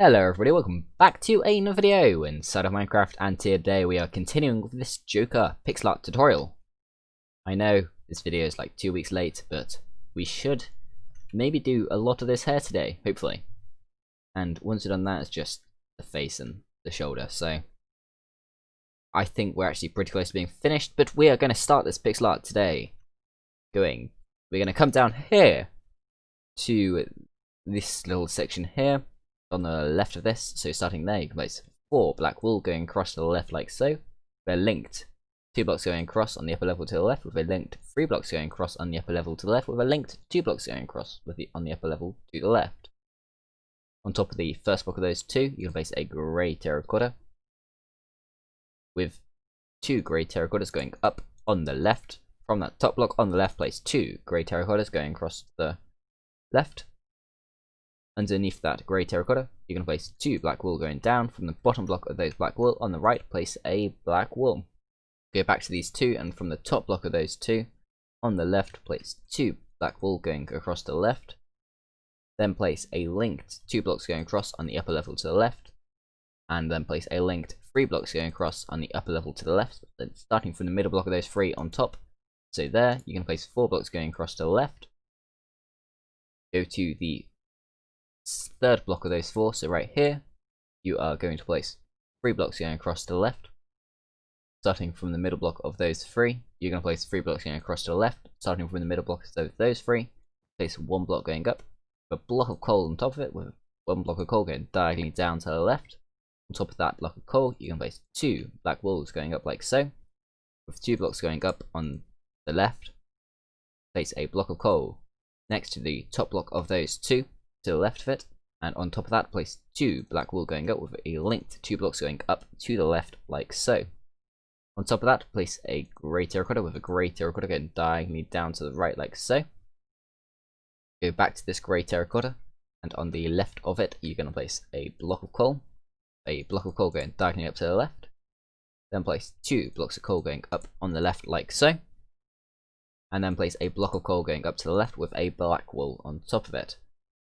Hello everybody, welcome back to another video inside of Minecraft, and today we are continuing with this Joker pixel art tutorial. I know this video is like 2 weeks late, but we should maybe do a lot of this hair today, hopefully. And once we've done that, it's just the face and the shoulder, so I think we're actually pretty close to being finished, but we are going to start this pixel art today. We're going to come down here to this little section here. On the left of this, so starting there, you can place 4 black wool going across to the left like so. They're linked 2 blocks going across on the upper level to the left, with a linked 3 blocks going across on the upper level to the left, with a linked 2 blocks going across on the upper level to the left. On top of the first block of those 2, you can place a grey terracotta with 2 grey terracottas going up on the left. From that top block on the left, place 2 grey terracottas going across the left. Underneath that grey terracotta, you can place 2 black wool going down. From the bottom block of those black wool on the right, place a black wool. Go back to these 2, and from the top block of those 2 on the left, place 2 black wool going across to the left. Then place a linked 2 blocks going across on the upper level to the left, and then place a linked 3 blocks going across on the upper level to the left. Then starting from the middle block of those 3 on top, so there you can place 4 blocks going across to the left. Go to the third block of those 4, so right here you are going to place 3 blocks going across to the left. Starting from the middle block of those 3, you're going to place 3 blocks going across to the left. Starting from the middle block of those 3, place 1 block going up, with a block of coal on top of it, with 1 block of coal going diagonally down to the left. On top of that block of coal, you can place 2 black wools going up like so, with 2 blocks going up on the left. Place a block of coal next to the top block of those 2 to the left of it, and on top of that, place 2 black wool going up with a linked 2 blocks going up to the left like so. On top of that, place a grey terracotta with a grey terracotta going diagonally down to the right like so. Go back to this grey terracotta, and on the left of it, you're going to place a block of coal going diagonally up to the left. Then place 2 blocks of coal going up on the left like so. And then place a block of coal going up to the left with a black wool on top of it.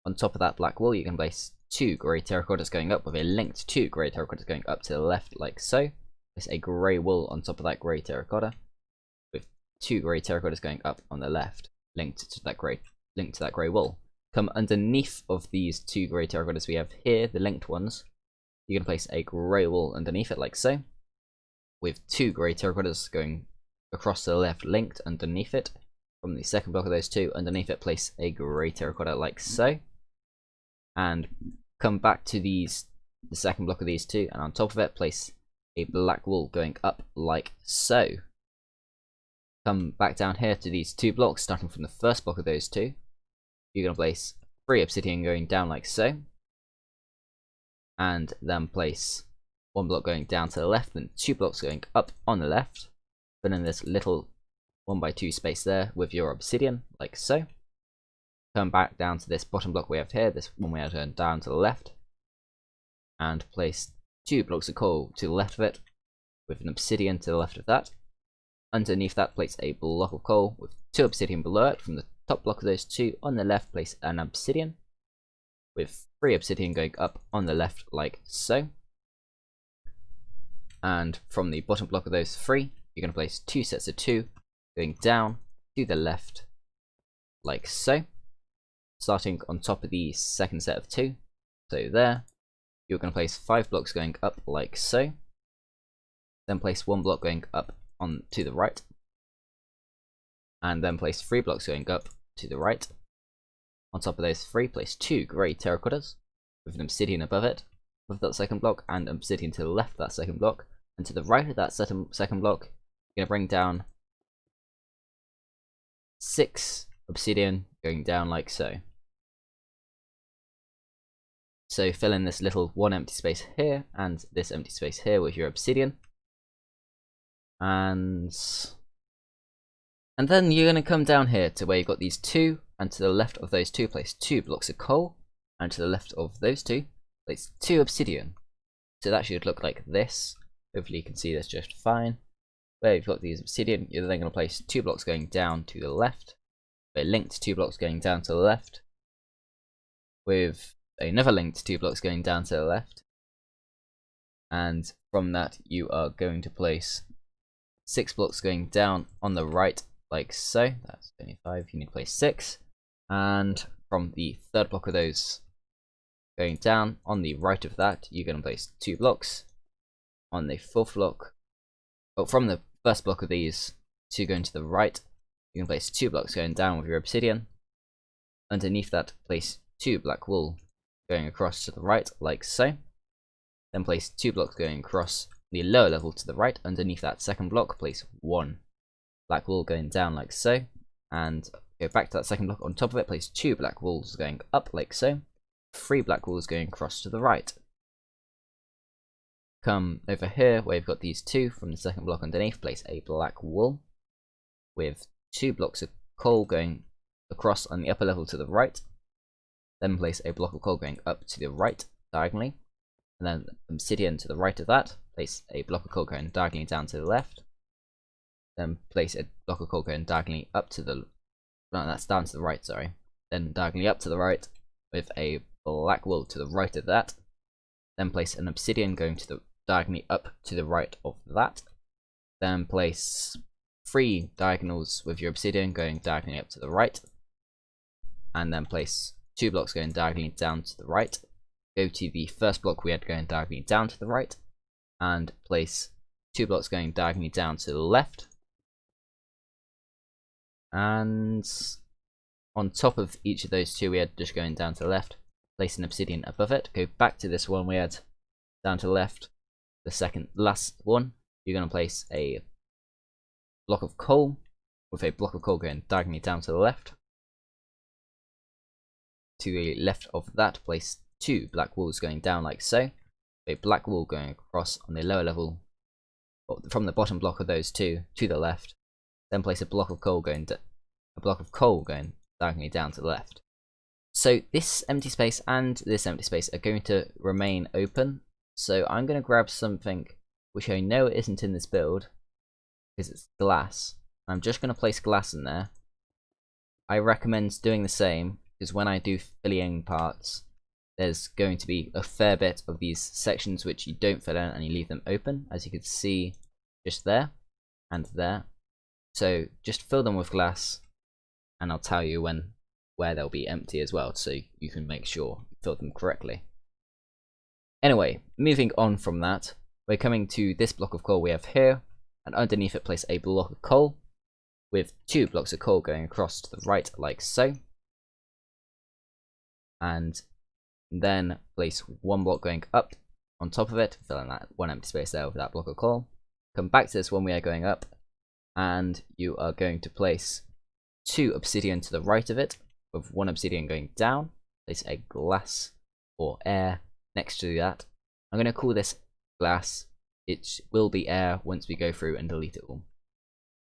On top of that black wool, you can place 2 grey terracottas going up with a linked 2 grey terracottas going up to the left like so. Place a grey wool on top of that grey terracotta with 2 grey terracottas going up on the left, linked to that grey wool. Come underneath of these 2 grey terracottas we have here, the linked ones. You can place a grey wool underneath it like so, with 2 grey terracottas going across to the left, linked underneath it. From the second block of those 2, underneath it, place a grey terracotta like so. And come back to the second block of these 2, and on top of it, place a black wool going up like so. Come back down here to these 2 blocks, starting from the first block of those 2. You're going to place 3 obsidian going down like so. And then place 1 block going down to the left, and 2 blocks going up on the left. Fill in this little 1x2 space there with your obsidian, like so. Come back down to this bottom block we have here, this one we have turned down to the left. And place 2 blocks of coal to the left of it, with an obsidian to the left of that. Underneath that, place a block of coal with 2 obsidian below it. From the top block of those 2 on the left, place an obsidian, with 3 obsidian going up on the left, like so. And from the bottom block of those 3, you're going to place 2 sets of 2 going down to the left, like so. Starting on top of the second set of 2, so there, you're going to place 5 blocks going up like so. Then place 1 block going up on to the right, and then place 3 blocks going up to the right. On top of those 3, place 2 grey terracottas with an obsidian above it, with that second block, and obsidian to the left of that second block. And to the right of that second block, you're going to bring down 6 obsidian going down like so. So fill in this little 1 empty space here and this empty space here with your obsidian. And then you're going to come down here to where you've got these 2, and to the left of those 2, place 2 blocks of coal, and to the left of those 2, place 2 obsidian. So that should look like this. Hopefully you can see this just fine. Where you've got these obsidian, you're then going to place 2 blocks going down to the left. They're linked 2 blocks going down to the left, with another linked 2 blocks going down to the left. And from that, you are going to place 6 blocks going down on the right, like so. That's 25, you need to place 6. And from the third block of those going down on the right of that, you're going to place 2 blocks. On the fourth block, from the first block of these, 2 going to the right, you can place 2 blocks going down with your obsidian. Underneath that, place 2 black wool going across to the right, like so. Then place 2 blocks going across the lower level to the right. Underneath that second block, place 1 black wool going down like so. And go back to that second block. On top of it, place 2 black wools going up like so. 3 black wools going across to the right. Come over here where you've got these 2 from the second block underneath. Place a black wool with 2 blocks of coal going across on the upper level to the right. Then place a block of coal going up to the right diagonally. And then obsidian to the right of that. Place a block of coal going diagonally down to the left. Then place a block of coal going diagonally up to the... No, that's down to the right, sorry. Then diagonally up to the right with a black wool to the right of that. Then place an obsidian going to the diagonally up to the right of that. Then place 3 diagonals with your obsidian going diagonally up to the right. And then place 2 blocks going diagonally down to the right. Go to the first block we had going diagonally down to the right. And place 2 blocks going diagonally down to the left. And on top of each of those 2 we had just going down to the left. Place an obsidian above it. Go back to this one we had down to the left. The last one. You're going to place a block of coal with a block of coal going diagonally down to the left. To the left of that, place 2 black wools going down like so. A black wool going across on the lower level from the bottom block of those 2 to the left. Then place a block of coal going diagonally down to the left. So this empty space and this empty space are going to remain open. So I'm going to grab something which I know isn't in this build because it's glass. I'm just going to place glass in there. I recommend doing the same because when I do filling parts, there's going to be a fair bit of these sections which you don't fill in and you leave them open, as you can see just there and there. So just fill them with glass and I'll tell you where they'll be empty as well, so you can make sure you fill them correctly. Anyway, moving on from that, we're coming to this block of coal we have here, and underneath it place a block of coal with 2 blocks of coal going across to the right like so. And then place 1 block going up on top of it, fill in that 1 empty space there with that block of coal. Come back to this one we are going up, and you are going to place 2 obsidian to the right of it, with 1 obsidian going down. Place a glass or air next to that. I'm going to call this glass. It will be air once we go through and delete it all.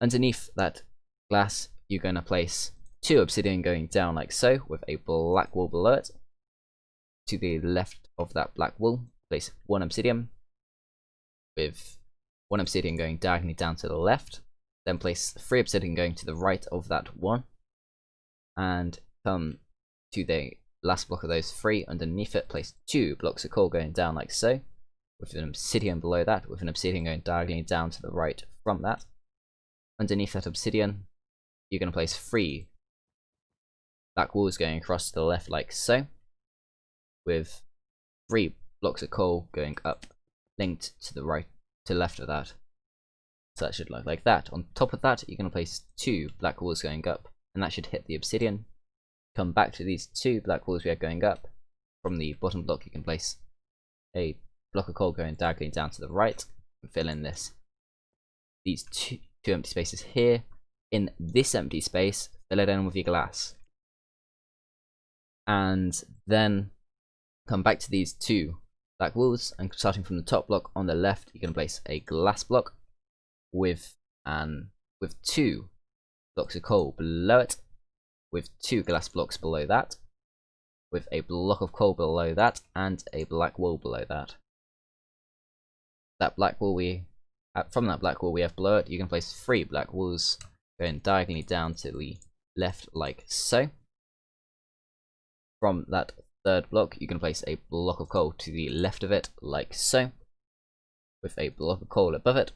Underneath that glass, you're going to place 2 obsidian going down like so, with a black wool below it. To the left of that black wool, place 1 obsidian, with 1 obsidian going diagonally down to the left. Then place 3 obsidian going to the right of that 1. And come to the last block of those 3. Underneath it, place 2 blocks of coal going down like so, with an obsidian below that, with an obsidian going diagonally down to the right from that. Underneath that obsidian, you're going to place 3 black wools going across to the left like so, with 3 blocks of coal going up, linked to the right, to the left of that. So that should look like that. On top of that, you're going to place 2 black wools going up, and that should hit the obsidian. Come back to these 2 black wools we are going up. From the bottom block, you can place a block of coal going diagonally down to the right, and fill in these two empty spaces here. In this empty space, fill it in with your glass. And then come back to these 2 black wools, and starting from the top block on the left, you're going to place a glass block with 2 blocks of coal below it, with 2 glass blocks below that, with a block of coal below that, and a black wool below that. That black wool from that black wool we have below it, you can place 3 black wools going diagonally down to the left like so. From that third block, you can place a block of coal to the left of it, like so, with a block of coal above it,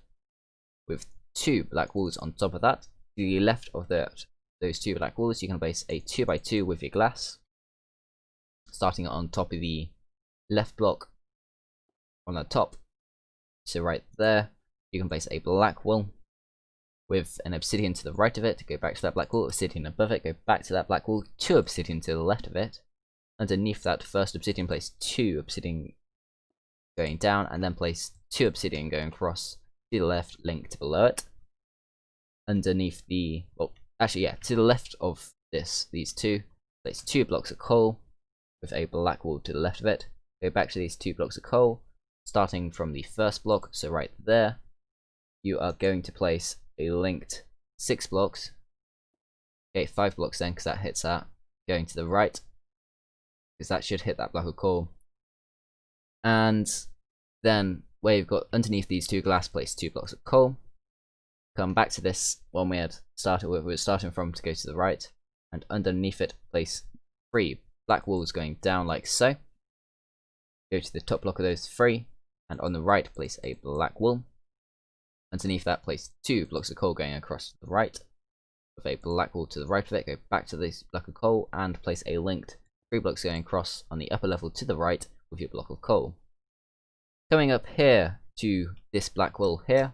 with 2 black walls on top of that. To the left of those 2 black walls, you can place a 2x2 with your glass, starting on top of the left block on the top. So right there, you can place a black wall with an obsidian to the right of it, go back to that black wall, obsidian above it, go back to that black wall, 2 obsidian to the left of it. Underneath that first obsidian, place 2 obsidian going down, and then place 2 obsidian going across to the left, linked below it. Underneath the, well, actually, yeah, to the left of these 2, place 2 blocks of coal with a black wall to the left of it. Go back to these 2 blocks of coal, starting from the first block, so right there, you are going to place a linked 6 blocks, okay, 5 blocks then, because that hits that, going to the right, because that should hit that block of coal. And then where you've got underneath these 2 glass, place 2 blocks of coal. Come back to this one we had started with, we were starting from, to go to the right, and underneath it place 3 black walls going down like so. Go to the top block of those 3, and on the right place a black wall. Underneath that place 2 blocks of coal going across to the right, with a black wall to the right of it. Go back to this block of coal and place a linked 3 blocks going across on the upper level to the right with your block of coal. Coming up here to this black wall here,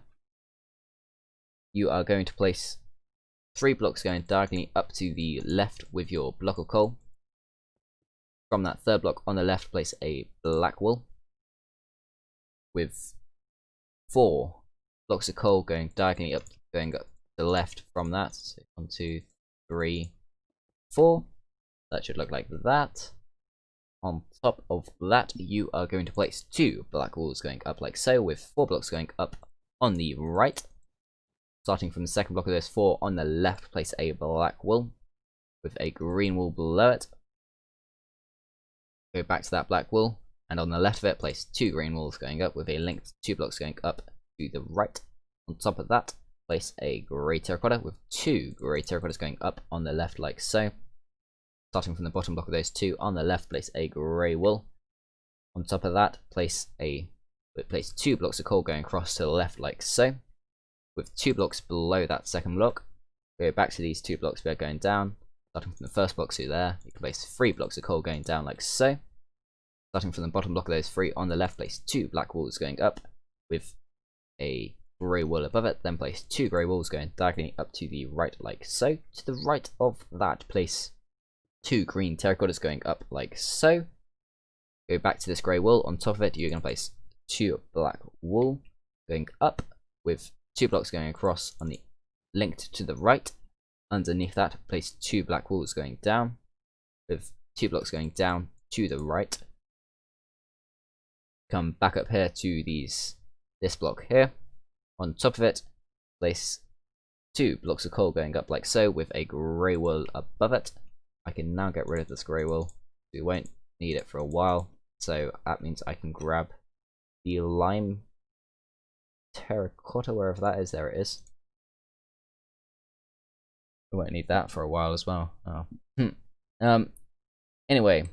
you are going to place 3 blocks going diagonally up to the left with your block of coal. From that third block on the left, place a black wall with 4 blocks of coal going diagonally up, going up to the left from that. So 1, 2, 3, 4. That should look like that. On top of that, you are going to place 2 black walls going up like so, with 4 blocks going up on the right. Starting from the second block of those 4 on the left, place a black wall with a green wall below it. Go back to that black wall, and on the left of it, place 2 green walls going up with a linked 2 blocks going up to the right. On top of that, place a grey terracotta with 2 grey terracottas going up on the left like so. Starting from the bottom block of those 2 on the left, place a grey wool. On top of that, place 2 blocks of coal going across to the left like so. With 2 blocks below that second block, go back to these 2 blocks we are going down. Starting from the first block to there, you can place 3 blocks of coal going down like so. Starting from the bottom block of those 3 on the left, place 2 black walls going up with a grey wall above it. Then place 2 grey walls going diagonally up to the right like so. To the right of that, place 2 green terracottas going up like so. Go back to this grey wall. On top of it, you're going to place 2 black wool going up with 2 blocks going across on the linked to the right. Underneath that, place 2 black walls going down with 2 blocks going down to the right. Come back up here to this block here. On top of it, place 2 blocks of coal going up like so with a grey wool above it. I can now get rid of this grey wool. We won't need it for a while, so that means I can grab the lime terracotta, wherever that is. There it is. We won't need that for a while as well. Oh. Anyway,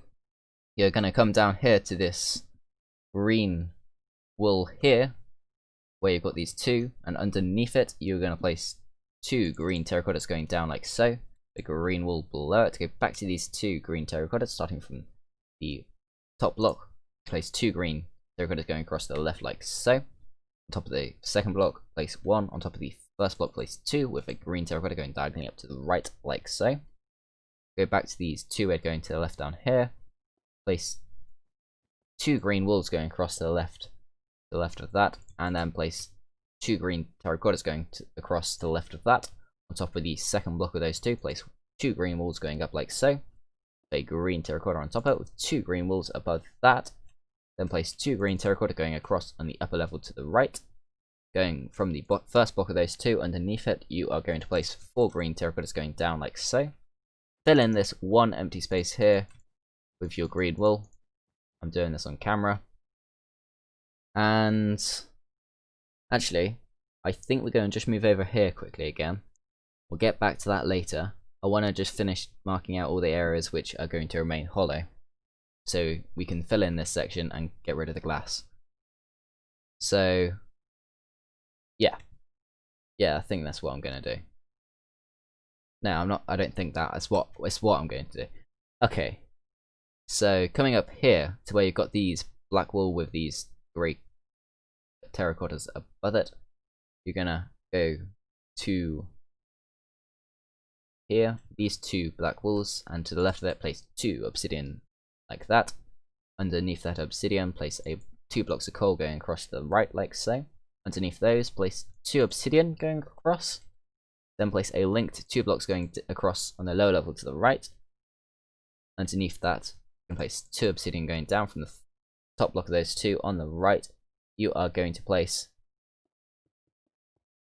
you're gonna come down here to this green wool here, where you've got these 2, and underneath it you're gonna place 2 green terracottas going down like so. The green wool below it. Go back to these 2 green terracottas, starting from the top block. Place 2 green terracottas going across to the left like so. On top of the second block, place 1. On top of the first block, place 2 with a green terracotta going diagonally up to the right like so. Go back to these 2 we're going to the left down here. Place 2 green walls going across to the left of that, and then place 2 green terracottas going across to the left of that. On top of the second block of those 2, place 2 green walls going up like so. A green terracotta on top of it with 2 green walls above that. Then place 2 green terracotta going across on the upper level to the right. Going from the first block of those 2, underneath it, you are going to place 4 green terracottas going down like so. Fill in this 1 empty space here with your green wool. I'm doing this on camera. And actually, I think we're going to just move over here quickly again. We'll get back to that later. I want to just finish marking out all the areas which are going to remain hollow. so we can fill in this section and get rid of the glass. So yeah, I think that's what I'm gonna do. No, I don't think that. It's what I'm going to do. Okay, so coming up here to where you've got these black wool with these grey terracottas above it, you're gonna go to here, these 2 black wools, and to the left of it place 2 obsidian like that. Underneath that obsidian place 2 blocks of coal going across to the right like so. Underneath those place 2 obsidian going across. Then place a linked 2 blocks going across on the lower level to the right. Underneath that, you can place 2 obsidian going down from the top block of those 2 on the right. You are going to place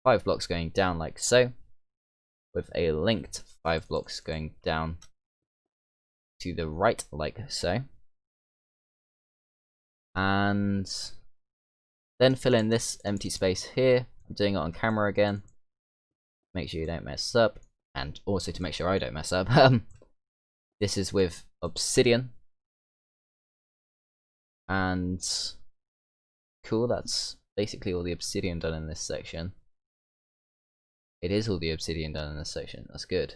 5 blocks going down like so, with a linked 5 blocks going down to the right like so. And then fill in this empty space here. I'm doing it on camera again. Make sure you don't mess up, and also to make sure I don't mess up. This is with obsidian, and cool, that's basically all the obsidian done in this section. It is all the obsidian done in this section, that's good.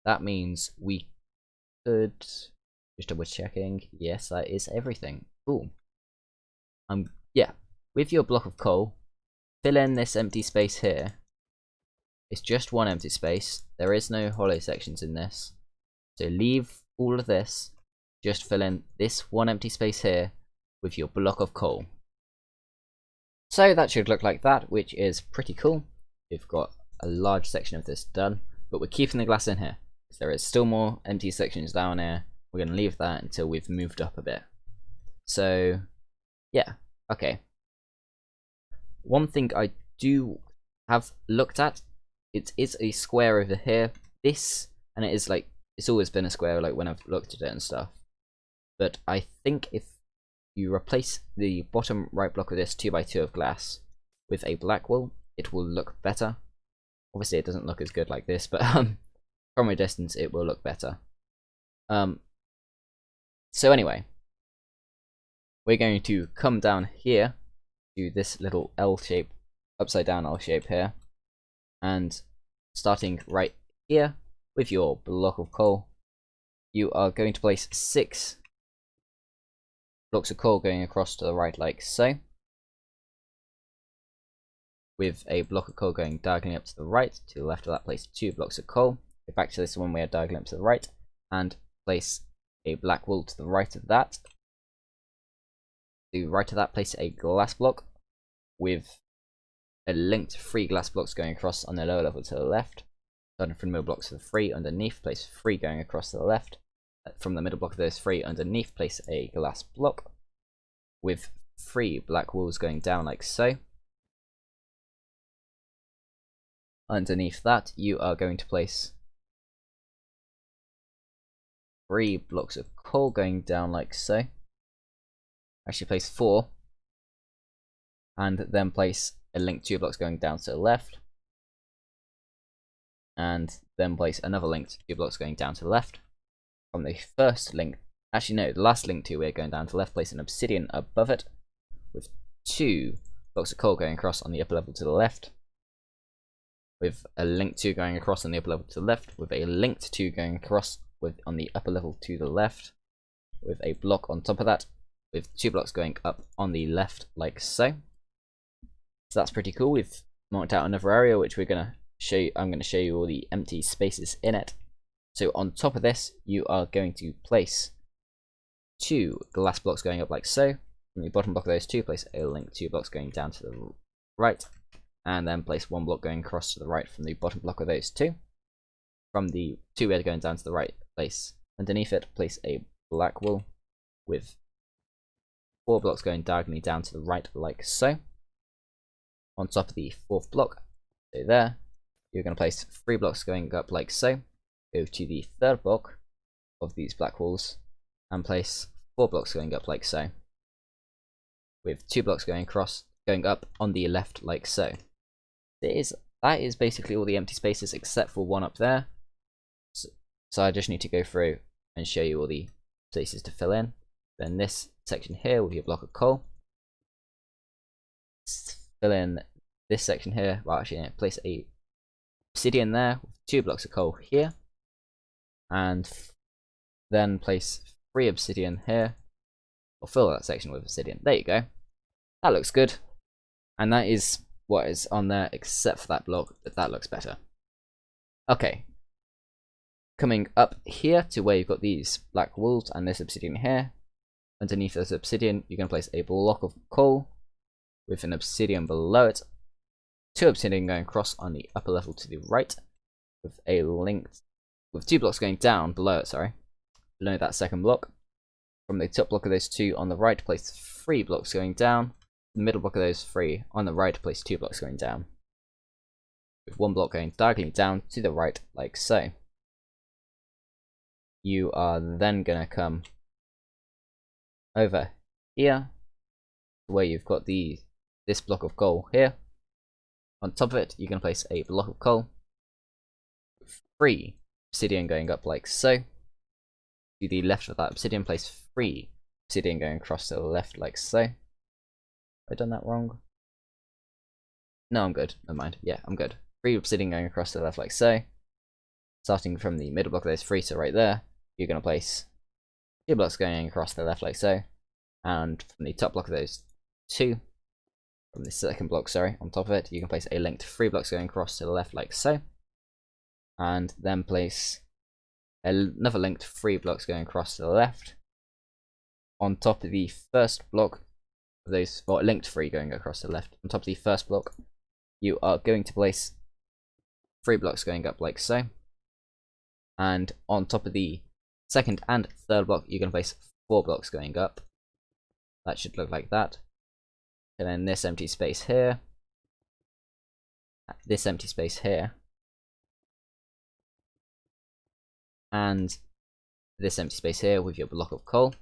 That means we could, just double checking, yes, that is everything. Cool. Yeah, with your block of coal, fill in this empty space here. It's just one empty space. There is no hollow sections in this. So leave all of this. Just fill in this one empty space here with your block of coal. So that should look like that, which is pretty cool. We've got a large section of this done, but we're keeping the glass in here. There is still more empty sections down here. We're going to leave that until we've moved up a bit. So yeah, okay. One thing I do have looked at, it is a square over here. This, and it is like, it's always been a square like when I've looked at it and stuff. But I think if you replace the bottom right block of this 2x2 of glass with a black wool, it will look better. Obviously it doesn't look as good like this, but from a distance it will look better. So anyway, we're going to come down here to this little L shape, upside down L shape here, and starting right here with your block of coal, you are going to place 6 blocks of coal going across to the right like so, with a block of coal going diagonally up to the right. To the left of that, place 2 blocks of coal. Go back to this one where diagonally up to the right, and place a black wool to the right of that. To the right of that, place a glass block with a linked 3 glass blocks going across on the lower level to the left. Starting from the middle blocks of the 3 underneath, place 3 going across to the left. From the middle block of those 3 underneath, place a glass block with 3 black wools going down like so. Underneath that, you are going to place 3 blocks of coal going down like so. Actually place 4. And then place a linked 2 blocks going down to the left. And then place another linked 2 blocks going down to the left. From the first link, actually no, the last link 2 we're going down to the left, place an obsidian above it with 2 blocks of coal going across on the upper level to the left. With a linked 2 going across on the upper level to the left, with a linked 2 going across on the upper level to the left, with a block on top of that, with 2 blocks going up on the left like so. So that's pretty cool. We've marked out another area which we're gonna show you. I'm gonna show you all the empty spaces in it. So on top of this, you are going to place 2 glass blocks going up like so. From the bottom block of those 2, place a linked 2 blocks going down to the right, and then place 1 block going across to the right from the bottom block of those 2. From the 2 we're going down to the right, place underneath it, place a black wool with 4 blocks going diagonally down to the right like so. On top of the 4th block, so there, you're going to place 3 blocks going up like so. Go to the 3rd block of these black wools and place 4 blocks going up like so, with 2 blocks going up on the left like so. That is basically all the empty spaces except for one up there. So I just need to go through and show you all the places to fill in. Then this section here with your block of coal. Fill in this section here. Well, actually, place a obsidian there with 2 blocks of coal here, and then place 3 obsidian here, or fill that section with obsidian. There you go. That looks good, and that is what is on there, except for that block. That looks better. Okay. Coming up here to where you've got these black walls and this obsidian here. Underneath this obsidian, you're going to place a block of coal with an obsidian below it. 2 obsidian going across on the upper level to the right, with a linked, with 2 blocks going down below it. Sorry, below that second block. From the top block of those 2 on the right, place 3 blocks going down. The middle block of those 3 on the right, place 2 blocks going down, with 1 block going diagonally down to the right, like so. You are then gonna come over here, where you've got this block of coal here. On top of it, you're gonna place a block of coal, 3 obsidian going up like so. To the left of that obsidian, place 3 obsidian going across to the left like so. Have I done that wrong? No, I'm good. Never mind. Yeah, I'm good. 3 obsidian going across to the left like so. Starting from the middle block of those 3, so right there, you're going to place 2 blocks going across to the left like so. And from the top block of those 2, from the second block, sorry, on top of it, you can place a linked 3 blocks going across to the left like so. And then place another linked 3 blocks going across to the left. On top of the first block of those, or linked 3 going across to the left. On top of the first block, you are going to place 3 blocks going up like so. And on top of the second and third block, you're going to place 4 blocks going up. That should look like that. And then this empty space here. This empty space here. And this empty space here with your block of coal.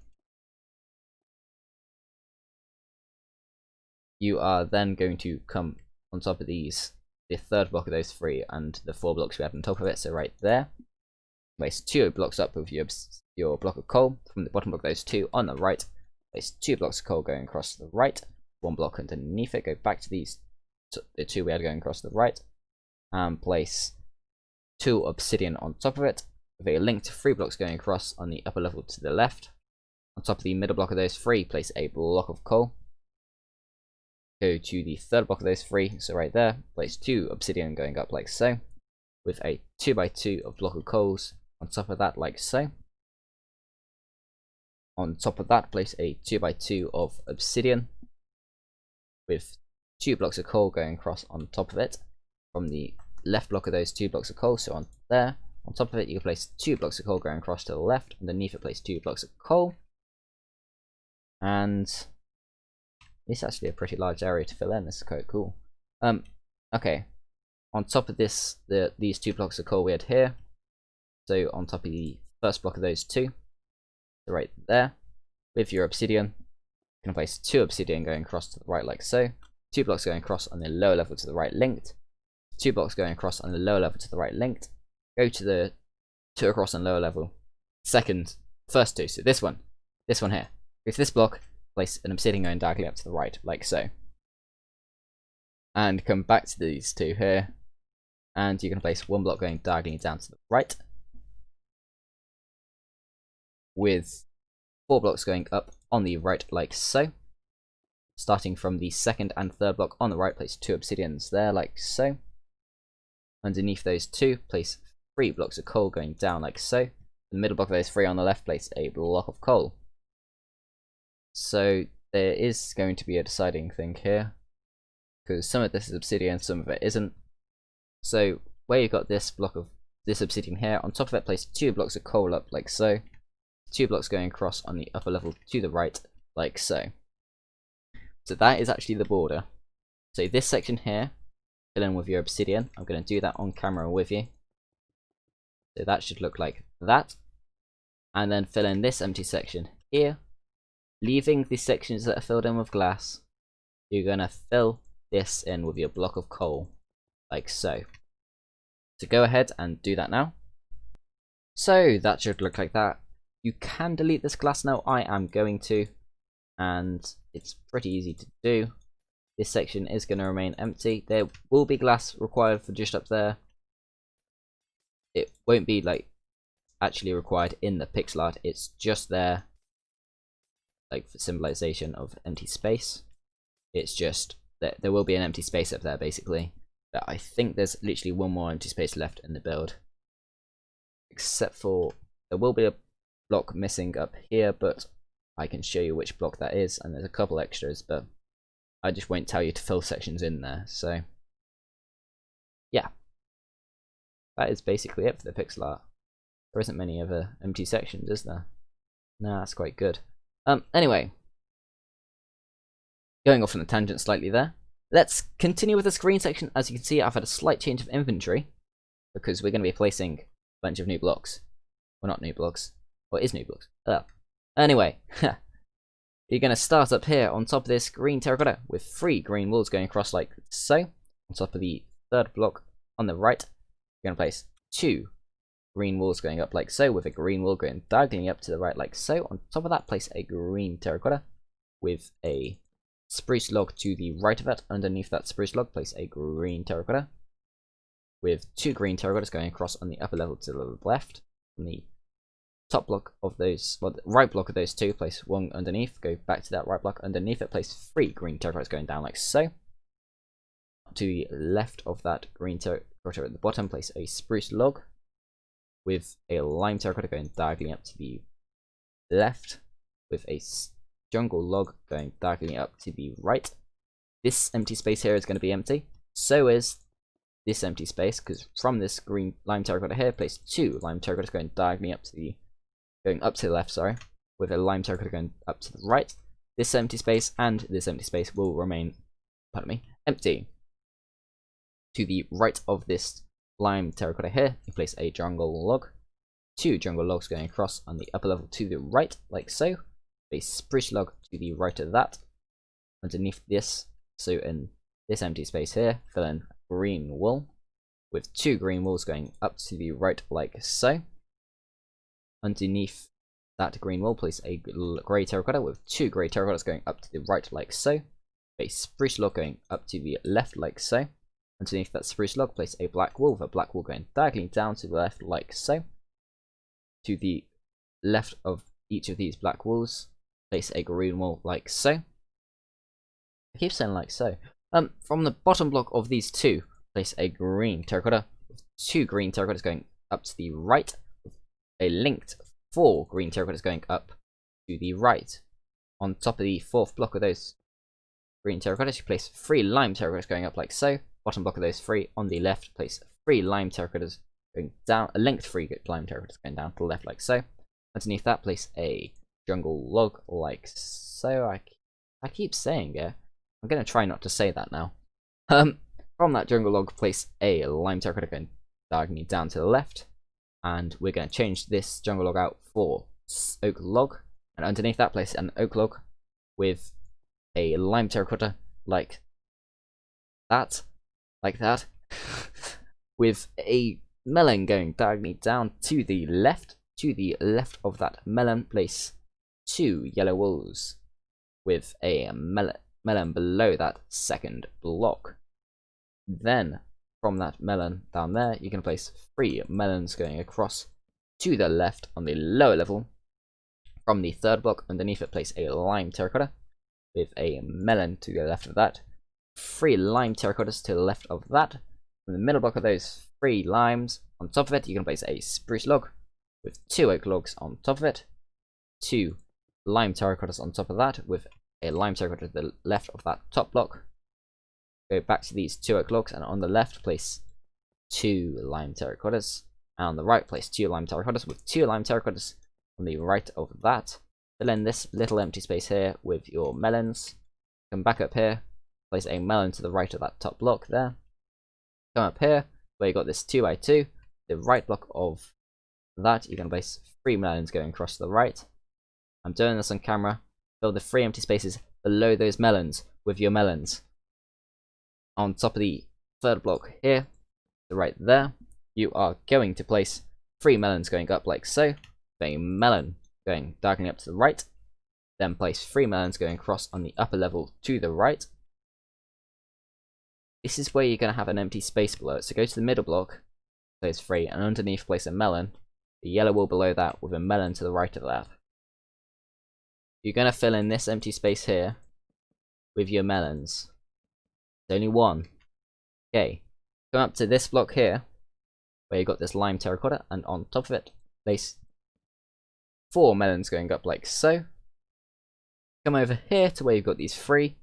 You are then going to come on top of these, the third block of those 3 and the 4 blocks we had on top of it, so right there. Place 2 blocks up with your block of coal. From the bottom block of those 2 on the right, place 2 blocks of coal going across to the right. 1 block underneath it, go back to these, the 2 we had going across to the right, and place 2 obsidian on top of it, with a linked 3 blocks going across on the upper level to the left. On top of the middle block of those 3, place a block of coal. Go to the third block of those 3, so right there, place 2 obsidian going up like so, with a 2x2 of block of coals on top of that like so. On top of that, place a 2x2 of obsidian, with 2 blocks of coal going across on top of it. From the left block of those 2 blocks of coal, so on there, on top of it you can place 2 blocks of coal going across to the left, underneath it place 2 blocks of coal. And it's actually a pretty large area to fill in. This is quite cool. Okay. On top of this, these 2 blocks of coal we had here. So on top of the first block of those 2, so right there, with your obsidian, you can place 2 obsidian going across to the right like so. 2 blocks going across on the lower level to the right linked. 2 blocks going across on the lower level to the right linked. Go to the 2 across on lower level. First 2. So this one here. Go to this block. Place an obsidian going diagonally up to the right, like so. And come back to these 2 here, and you're going to place 1 block going diagonally down to the right, with 4 blocks going up on the right, like so. Starting from the second and third block on the right, place 2 obsidians there, like so. Underneath those 2, place 3 blocks of coal going down, like so. In the middle block of those 3 on the left, place a block of coal. So there is going to be a deciding thing here, because some of this is obsidian, some of it isn't. So where you've got this block of this obsidian here, on top of it place 2 blocks of coal up like so. 2 blocks going across on the upper level to the right, like so. So that is actually the border. So this section here, fill in with your obsidian. I'm going to do that on camera with you. So that should look like that. And then fill in this empty section here. Leaving the sections that are filled in with glass, you're going to fill this in with your block of coal, like so. So go ahead and do that now. So that should look like that. You can delete this glass now. I am going to, and it's pretty easy to do. This section is going to remain empty. There will be glass required for just up there. It won't be like actually required in the pixel art. It's just there, like for symbolization of empty space. It's just that there will be an empty space up there basically. But I think there's literally one more empty space left in the build, except for there will be a block missing up here, but I can show you which block that is, and there's a couple extras, but I just won't tell you to fill sections in there. So yeah, that is basically it for the pixel art. There isn't many other empty sections, is there? No, that's quite good. Anyway, going off on a tangent slightly there, let's continue with the screen section. As you can see, I've had a slight change of inventory because we're going to be placing a bunch of new blocks. Well, not new blocks. What is new blocks? Anyway, you're going to start up here on top of this green terracotta with 3 green walls going across like so. On top of the third block on the right, you're going to place 2 green walls going up like so, with a green wall going diagonally up to the right like so. On top of that, place a green terracotta with a spruce log to the right of it. Underneath that spruce log, place a green terracotta with 2 green terracottas going across on the upper level to the left. On the top block of those, well, the right block of those 2, place 1 underneath, go back to that right block underneath it, place 3 green terracottas going down like so. To the left of that green terracotta at the bottom, place a spruce log with a lime terracotta going diagonally up to the left, with a jungle log going diagonally up to the right. This empty space here is going to be empty. So is this empty space, because from this green lime terracotta here, place 2 lime terracottas going diagonally up to the left, sorry, with a lime terracotta going up to the right. This empty space and this empty space will remain, pardon me, empty. To the right of this lime terracotta here, you place a jungle log, 2 jungle logs going across on the upper level to the right, like so. A spruce log to the right of that. Underneath this, so in this empty space here, fill in green wool with 2 green walls going up to the right, like so. Underneath that green wall, place a grey terracotta with 2 grey terracottas going up to the right, like so. A spruce log going up to the left, like so. Underneath that spruce log, place a black wool with a black wool going diagonally down to the left, like so. To the left of each of these black walls, place a green wool, like so. I keep saying like so. From the bottom block of these 2, place a green terracotta with 2 green terracottas going up to the right, with a linked 4 green terracottas going up to the right. On top of the 4th block of those green terracottas, you place 3 lime terracottas going up like so. Bottom block of those 3 on the left, place 3 lime terracottas going down, a linked 3 lime terracottas going down to the left, like so. Underneath that, place a jungle log, like so. I keep saying it. I'm going to try not to say that now. From that jungle log, place a lime terracotta going diagonally down to the left. And we're going to change this jungle log out for oak log. And underneath that, place an oak log with a lime terracotta like that. Like that. With a melon going diagonally down to the left. To the left of that melon, place 2 yellow walls with a melon below that 2nd block. Then from that melon down there, you can place 3 melons going across to the left on the lower level. From the 3rd block underneath it, place a lime terracotta with a melon to the left of that. 3 lime terracottas to the left of that. From the middle block of those 3 limes, on top of it, you can place a spruce log with 2 oak logs on top of it. 2 lime terracottas on top of that, with a lime terracotta to the left of that top block. Go back to these 2 oak logs, and on the left, place 2 lime terracottas. And on the right, place 2 lime terracottas with 2 lime terracottas on the right of that. Fill in this little empty space here with your melons. Come back up here. Place a melon to the right of that top block there. Come up here, where you got this 2x2. The right block of that, you're going to place 3 melons going across to the right. I'm doing this on camera. Fill the 3 empty spaces below those melons with your melons. On top of the 3rd block here, the right there, you are going to place 3 melons going up like so. A melon going diagonally up to the right. Then place 3 melons going across on the upper level to the right. This is where you're going to have an empty space below it. So go to the middle block, place 3, and underneath place a melon. The yellow wall below that with a melon to the right of that. You're going to fill in this empty space here with your melons. There's only one. Okay, come up to this block here, where you've got this lime terracotta, and on top of it, place 4 melons going up like so. Come over here to where you've got these 3,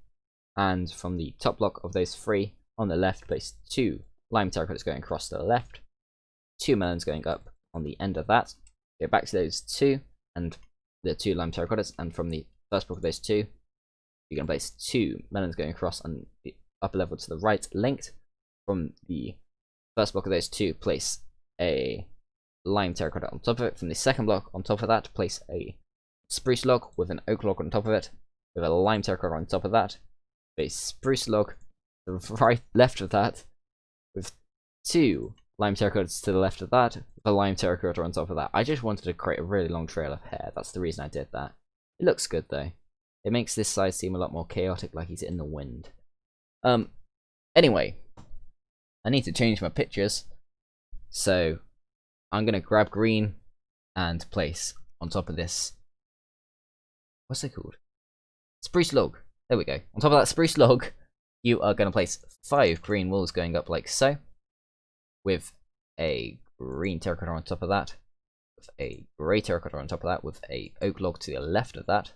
and from the top block of those 3 on the left, place 2 lime terracottas going across to the left, 2 melons going up on the end of that. Go back to those 2 and the 2 lime terracottas, and from the first block of those 2, you're going to place 2 melons going across on the upper level to the right, linked. From the first block of those 2, place a lime terracotta on top of it. From the second block on top of that, place a spruce log with an oak log on top of it, with a lime terracotta on top of that, a spruce log to the left of that, with 2 lime terracottas to the left of that, with a lime terracotta on top of that. I just wanted to create a really long trail of hair. That's the reason I did that. It looks good though. It makes this side seem a lot more chaotic, like he's in the wind. Anyway, I need to change my pictures, so I'm gonna grab green and place on top of this. What's it called? Spruce log. There we go. On top of that spruce log, you are going to place 5 green walls going up like so, with a green terracotta on top of that, with a grey terracotta on top of that, with a oak log to the left of that,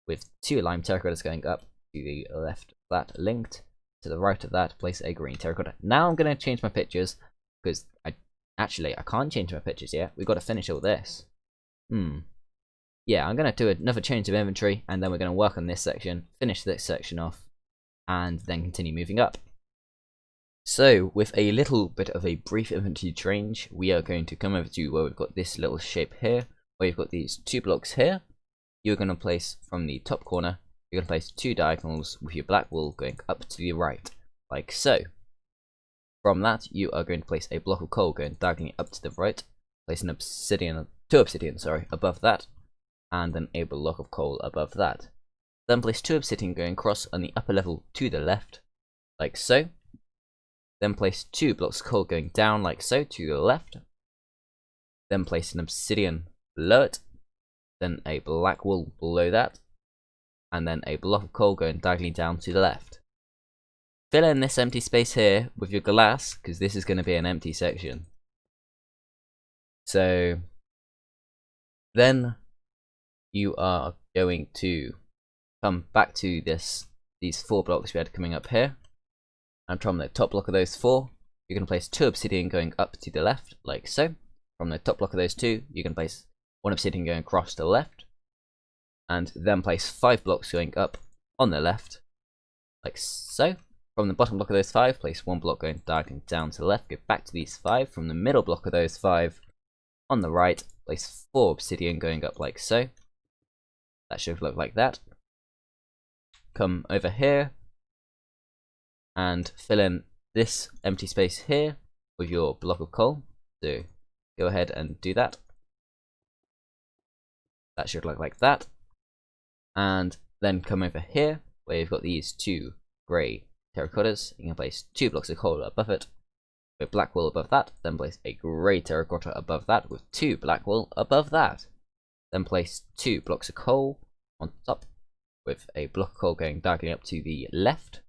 with 2 lime terracottas going up to the left of that, linked. To the right of that, place a green terracotta. Now I'm going to change my pictures, because I can't change my pictures yet. We've got to finish all this. Yeah, I'm going to do another change of inventory, and then we're going to work on this section, finish this section off, and then continue moving up. So, with a little bit of a brief inventory change, we are going to come over to where we've got this little shape here, where you've got these 2 blocks here. You're going to place, from the top corner, you're going to place 2 diagonals with your black wool going up to the right, like so. From that, you are going to place a block of coal going diagonally up to the right, place an obsidian, 2 obsidian, above that, and then a block of coal above that. Then place 2 obsidian going across on the upper level to the left, like so. Then place 2 blocks of coal going down like so to the left. Then place an obsidian below it, then a black wool below that, and then a block of coal going diagonally down to the left. Fill in this empty space here with your glass, because this is going to be an empty section. So then you are going to come back to these 4 blocks we had coming up here, and from the top block of those 4, you're going to place 2 obsidian going up to the left, like so. From the top block of those 2, you're going to place 1 obsidian going across to the left, and then place 5 blocks going up on the left, like so. From the bottom block of those 5, place 1 block going diagonally down to the left, go back to these 5. From the middle block of those 5, on the right, place 4 obsidian going up like so. That should look like that. Come over here and fill in this empty space here with your block of coal. So go ahead and do that. That should look like that. And then come over here where you've got these 2 grey terracottas. You can place 2 blocks of coal above it with black wool above that. Then place a grey terracotta above that with 2 black wool above that. Then place 2 blocks of coal on top with a block of coal going diagonally up to the left.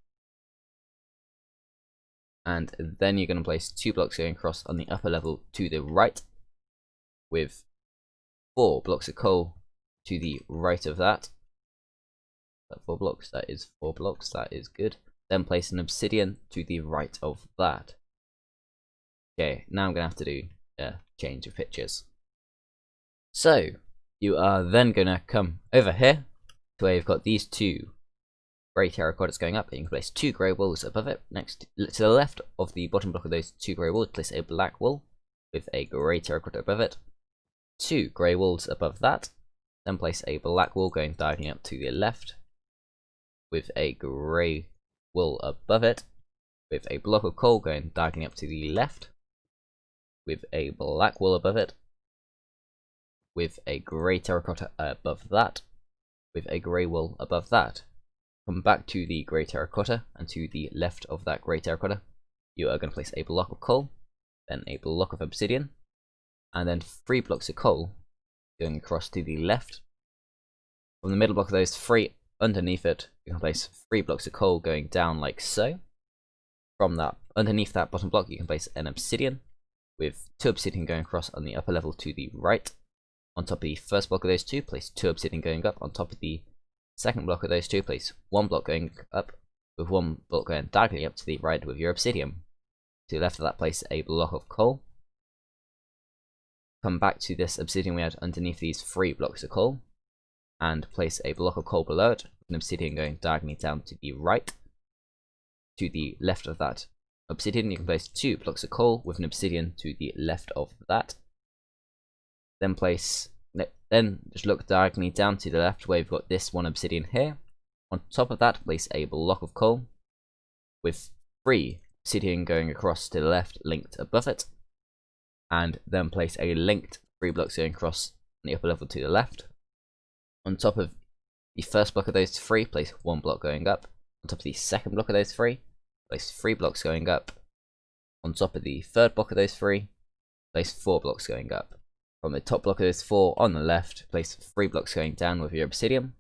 And then you're going to place 2 blocks going across on the upper level to the right with 4 blocks of coal to the right of that. 4 blocks, that is 4 blocks, that is good. Then place an obsidian to the right of that. Okay, now I'm going to have to do a change of pictures. So, you are then going to come over here to where you've got these 2 grey terracottas going up. You can place 2 grey wools above it. Next, to the left of the bottom block of those 2 grey wools, place a black wool with a grey terracotta above it. 2 grey wools above that. Then place a black wool going diagonally up to the left with a grey wool above it, with a block of coal going diagonally up to the left with a black wool above it. with a grey terracotta above that, with a grey wool above that. Come back to the grey terracotta, and to the left of that grey terracotta, you are going to place a block of coal, then a block of obsidian, and then 3 blocks of coal going across to the left. From the middle block of those 3, underneath it, you can place 3 blocks of coal going down like so. From that, underneath that bottom block, you can place an obsidian, with 2 obsidian going across on the upper level to the right. On top of the first block of those 2, place 2 obsidian going up. On top of the second block of those 2, place 1 block going up, with 1 block going diagonally up to the right with your obsidian. To the left of that, place a block of coal. Come back to this obsidian we had underneath these 3 blocks of coal, and place a block of coal below it, with an obsidian going diagonally down to the right. To the left of that obsidian, you can place 2 blocks of coal with an obsidian to the left of that. Then just look diagonally down to the left where you've got this 1 obsidian here. On top of that, place a block of coal with 3 obsidian going across to the left, linked above it, and then place a linked 3 blocks going across on the upper level to the left. On top of the first block of those 3, place 1 block going up. On top of the second block of those 3, place 3 blocks going up. On top of the third block of those 3, place 4 blocks going up. From the top block of those 4 on the left, place 3 blocks going down with your obsidian.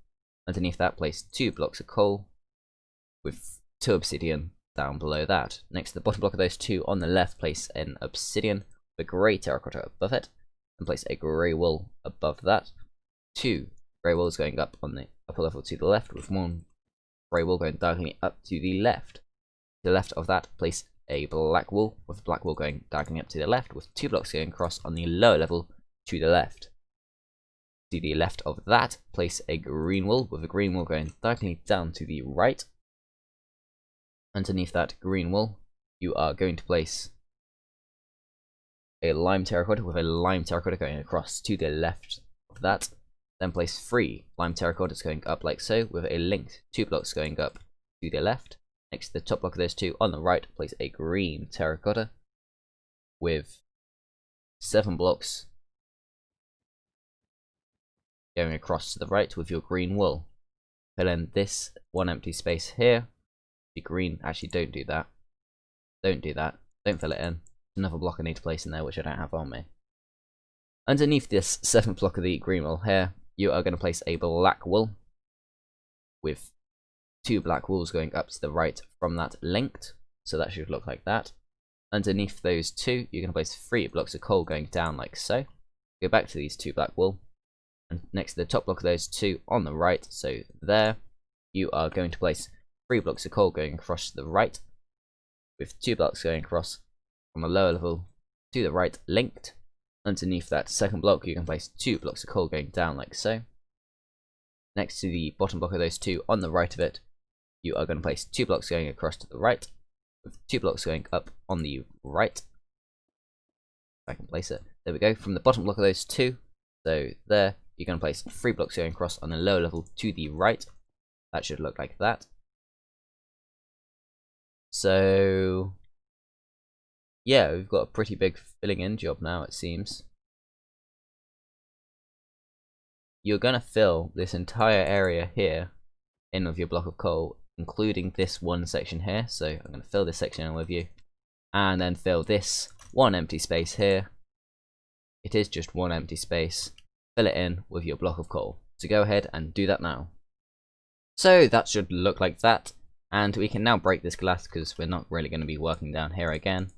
Underneath that, place 2 blocks of coal with 2 obsidian down below that. Next to the bottom block of those 2 on the left, place an obsidian with a grey terracotta above it, and place a grey wool above that. 2 grey wools going up on the upper level to the left, with 1 grey wool going diagonally up to the left. To the left of that, place a black wool, with black wool going diagonally up to the left, with 2 blocks going across on the lower level to the left. To the left of that, place a green wool, with a green wool going diagonally down to the right. Underneath that green wool, you are going to place a lime terracotta, with a lime terracotta going across to the left of that. Then place 3 lime terracottas going up like so, with a linked 2 blocks going up to the left. Next to the top block of those 2 on the right, place a green terracotta with 7 blocks going across to the right with your green wool. Fill in this 1 empty space here. The green, actually don't do that. Don't do that. Don't fill it in. Another block I need to place in there which I don't have on me. Underneath this 7th block of the green wool here, you are going to place a black wool with 2 black wools going up to the right from that linked. So that should look like that. Underneath those 2, you're going to place 3 blocks of coal going down like so. Go back to these 2 black wool. And next to the top block of those 2 on the right, so there, you are going to place 3 blocks of coal going across to the right, with 2 blocks going across from the lower level to the right, linked. Underneath that second block, you can place 2 blocks of coal going down like so. Next to the bottom block of those 2 on the right of it, you are going to place 2 blocks going across to the right, with 2 blocks going up on the right. If I can place it, there we go. From the bottom block of those 2, so there, you're going to place 3 blocks going across on the lower level to the right. That should look like that. So yeah, we've got a pretty big filling in job now, it seems. You're going to fill this entire area here in with your block of coal, including this 1 section here. So I'm going to fill this section in with you, and then fill this 1 empty space here. It is just 1 empty space. Fill it in with your block of coal. So go ahead and do that now. So that should look like that, and we can now break this glass because we're not really going to be working down here again.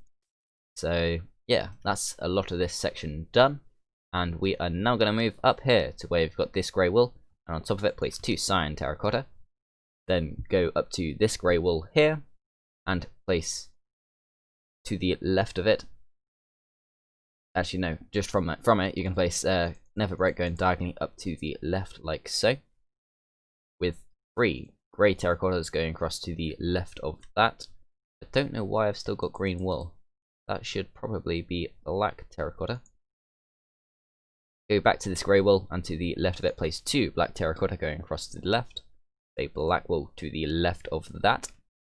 So yeah, that's a lot of this section done, and we are now going to move up here to where we've got this grey wool, and on top of it place 2 cyan terracotta. Then go up to this grey wool here, and place to the left of it. Actually no, just from it you can place nether brick going diagonally up to the left like so, with 3 grey terracottas going across to the left of that. I don't know why I've still got green wool. That should probably be black terracotta. Go back to this grey wool, and to the left of it place 2 black terracotta going across to the left. A black wool to the left of that.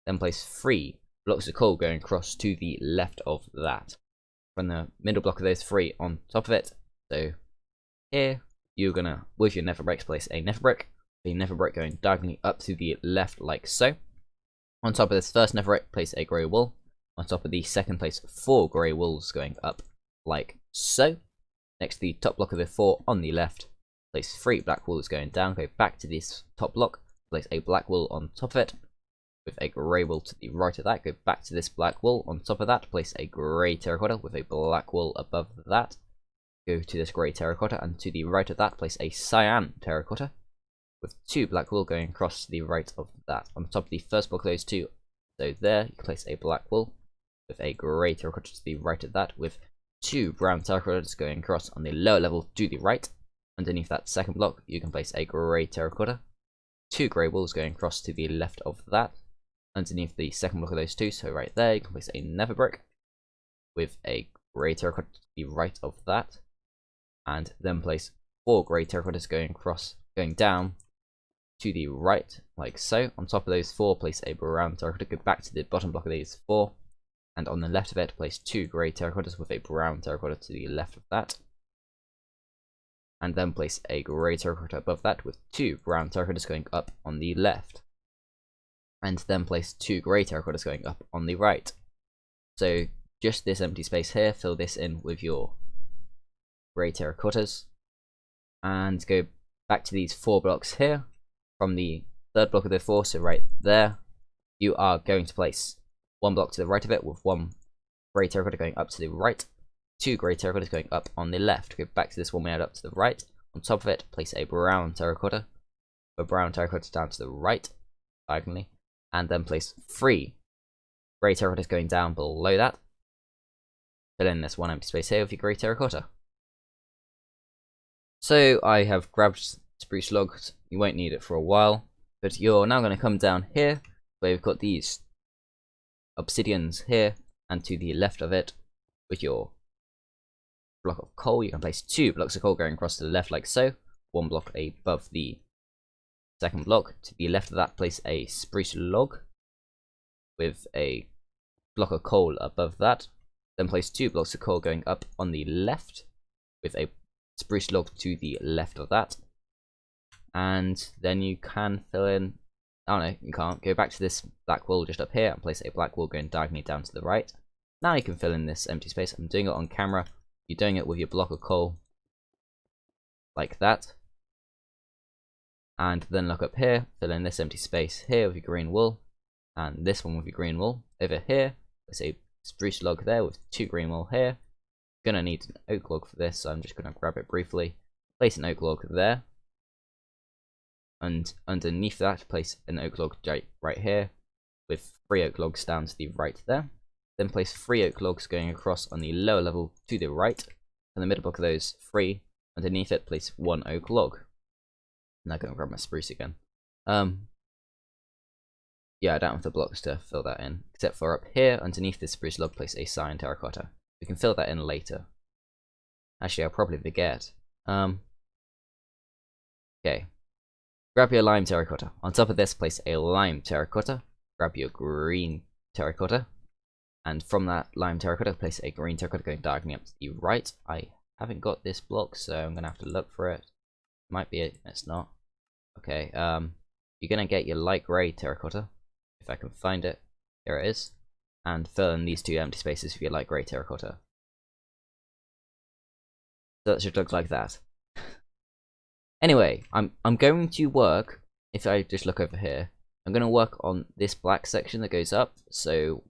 Then place 3 blocks of coal going across to the left of that. From the middle block of those 3 on top of it. So here, you're gonna, with your nether bricks, place a nether brick. The nether brick going diagonally up to the left like so. On top of this first nether brick, place a grey wool. On top of the second, place 4 grey wools going up like so. Next to the top block of the 4 on the left, place 3 black wools going down. Go back to this top block, place a black wool on top of it, with a grey wool to the right of that. Go back to this black wool on top of that, place a grey terracotta with a black wool above that. Go to this grey terracotta, and to the right of that, place a cyan terracotta with 2 black wool going across to the right of that. On top of the first block of those 2, so there, you can place a black wool with a grey terracotta to the right of that, with 2 brown terracottas going across on the lower level to the right. Underneath that second block, you can place a grey terracotta, 2 grey wools going across to the left of that. Underneath the second block of those 2, so right there, you can place a nether brick with a grey terracotta to the right of that, and then place 4 grey terracottas going down to the right, like so. On top of those 4, place a brown terracotta. Go back to the bottom block of these 4, and on the left of it, place 2 grey terracottas with a brown terracotta to the left of that. And then place a grey terracotta above that with 2 brown terracottas going up on the left. And then place 2 grey terracottas going up on the right. So just this empty space here, fill this in with your grey terracottas. And go back to these 4 blocks here. From the third block of the 4, so right there, you are going to place 1 block to the right of it with 1 grey terracotta going up to the right, 2 grey terracottas going up on the left. Go back to this one we had up to the right. On top of it, place a brown terracotta, a brown terracotta down to the right, diagonally, and then place 3 grey terracottas going down below that. Fill in this one empty space here with your grey terracotta. So I have grabbed spruce logs. You won't need it for a while, but you're now going to come down here where we've got these obsidians here, and to the left of it with your block of coal, you can place 2 blocks of coal going across to the left like so, 1 block above the second block. To the left of that, place a spruce log with a block of coal above that. Then place 2 blocks of coal going up on the left with a spruce log to the left of that. And then you can fill in, oh no, you can't. Go back to this black wool just up here and place a black wool going diagonally down to the right. Now you can fill in this empty space. I'm doing it on camera. You're doing it with your block of coal, like that. And then look up here, fill in this empty space here with your green wool, and this one with your green wool. Over here, there's a spruce log there with 2 green wool here. Gonna need an oak log for this, so I'm just gonna grab it briefly. Place an oak log there. And underneath that, place an oak log right here, with 3 oak logs down to the right there. Then place 3 oak logs going across on the lower level to the right. In the middle block of those 3, underneath it, place 1 oak log. Now I'm going to grab my spruce again. Yeah, I don't have the blocks to fill that in, except for up here, underneath this spruce log, place a cyan terracotta. We can fill that in later. Actually, I'll probably forget. Okay. Grab your lime terracotta. On top of this, place a lime terracotta. Grab your green terracotta. And from that lime terracotta, place a green terracotta going diagonally up to the right. I haven't got this block, so I'm going to have to look for it. Might be it, it's not. Okay, you're going to get your light grey terracotta, if I can find it. Here it is. And fill in these 2 empty spaces for your light grey terracotta. So that should look like that. Anyway, I'm going to work, if I just look over here, I'm going to work on this black section that goes up, so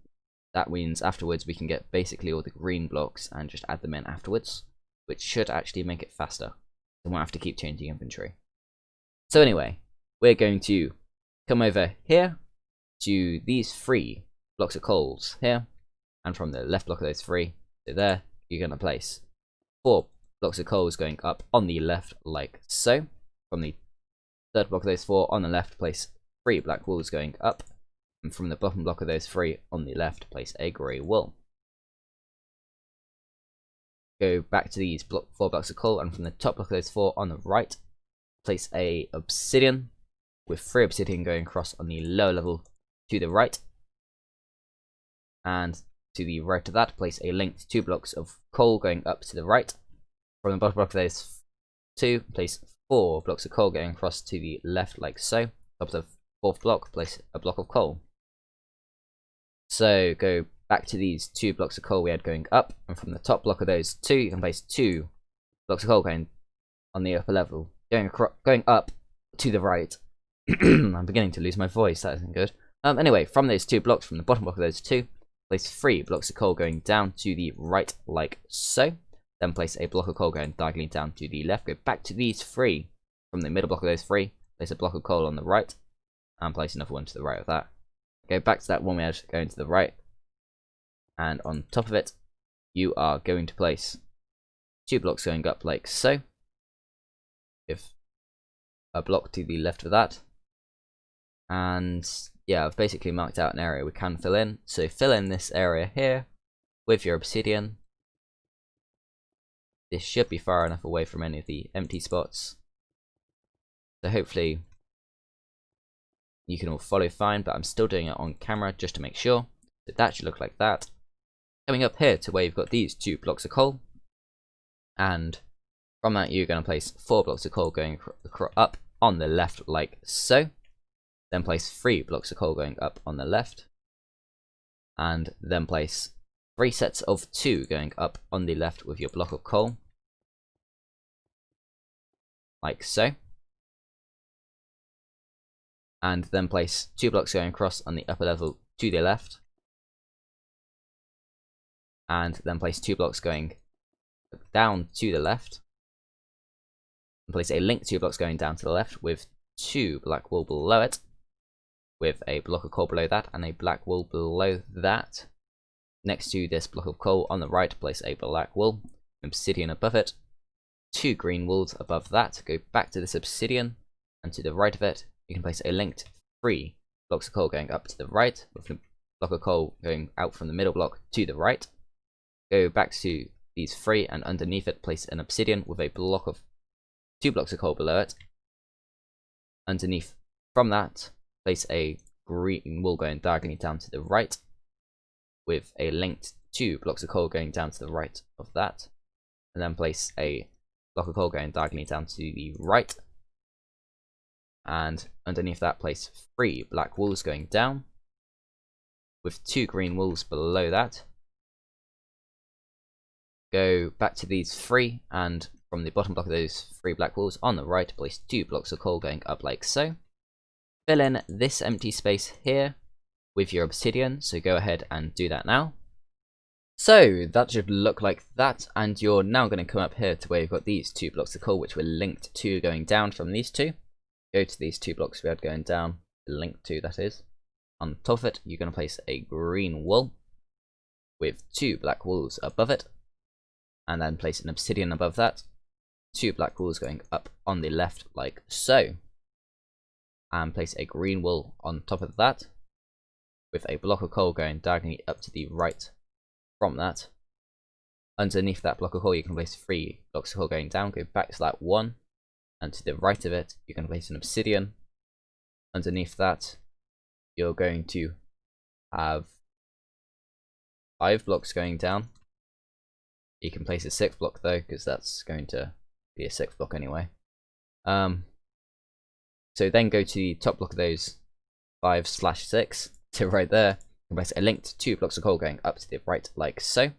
that means afterwards we can get basically all the green blocks and just add them in afterwards, which should actually make it faster. We won't have to keep changing inventory. So anyway, we're going to come over here to these 3 blocks of coals here, and from the left block of those 3 to there, you're going to place 4 blocks of coals going up on the left like so. From the third block of those 4 on the left, place 3 black wools going up, and from the bottom block of those 3 on the left, place a grey wool. Go back to these 4 blocks of coal, and from the top block of those 4 on the right, place a obsidian with 3 obsidian going across on the lower level to the right, and to the right of that, place a linked 2 blocks of coal going up to the right. From the bottom block of those 2, place 4 blocks of coal going across to the left like so. Top of the fourth block, place a block of coal. So go back to these 2 blocks of coal we had going up, and from the top block of those 2, you can place 2 blocks of coal going on the upper level, going up to the right. I'm beginning to lose my voice, that isn't good. Anyway, from those 2 blocks, from the bottom block of those 2, place 3 blocks of coal going down to the right like so. Then place a block of coal going diagonally down to the left. Go back to these 3. From the middle block of those 3, place a block of coal on the right, and place another one to the right of that. Go back to that one we had going to the right, and on top of it, you are going to place 2 blocks going up like so. Give a block to the left of that. And yeah, I've basically marked out an area we can fill in. So fill in this area here with your obsidian. This should be far enough away from any of the empty spots. So hopefully you can all follow fine, but I'm still doing it on camera just to make sure. So that should look like that. Coming up here to where you've got these 2 blocks of coal. And from that you're going to place 4 blocks of coal going up on the left like so. Then place 3 blocks of coal going up on the left. And then place 3 sets of 2 going up on the left with your block of coal. Like so. And then place 2 blocks going across on the upper level to the left. And then place 2 blocks going down to the left. And place a link 2 blocks going down to the left with 2 black wool below it. With a block of coal below that and a black wool below that. Next to this block of coal on the right, place a black wool, obsidian above it, 2 green wools above that. Go back to this obsidian, and to the right of it, you can place a linked 3 blocks of coal going up to the right, with a block of coal going out from the middle block to the right. Go back to these 3, and underneath it, place an obsidian with a block of 2 blocks of coal below it. Underneath from that, place a green wool going diagonally down to the right, with a linked 2 blocks of coal going down to the right of that, and then place a block of coal going diagonally down to the right, and underneath that place 3 black wools going down, with 2 green wools below that. Go back to these 3, and from the bottom block of those 3 black wools on the right, place 2 blocks of coal going up like so. Fill in this empty space here with your obsidian, so go ahead and do that now. So that should look like that, and you're now going to come up here to where you've got these 2 blocks of coal which were linked to going down from these 2. Go to these 2 blocks we had going down, linked to that is. On top of it, you're going to place a green wool with 2 black wools above it, and then place an obsidian above that, 2 black wools going up on the left like so. And place a green wool on top of that, with a block of coal going diagonally up to the right from that. Underneath that block of coal, you can place 3 blocks of coal going down. Go back to that 1, and to the right of it, you can place an obsidian. Underneath that, you're going to have 5 blocks going down. You can place a 6th block though, because that's going to be a 6th block anyway. So then go to the top block of those 5/6 to right there, and place a linked 2 blocks of coal going up to the right like so.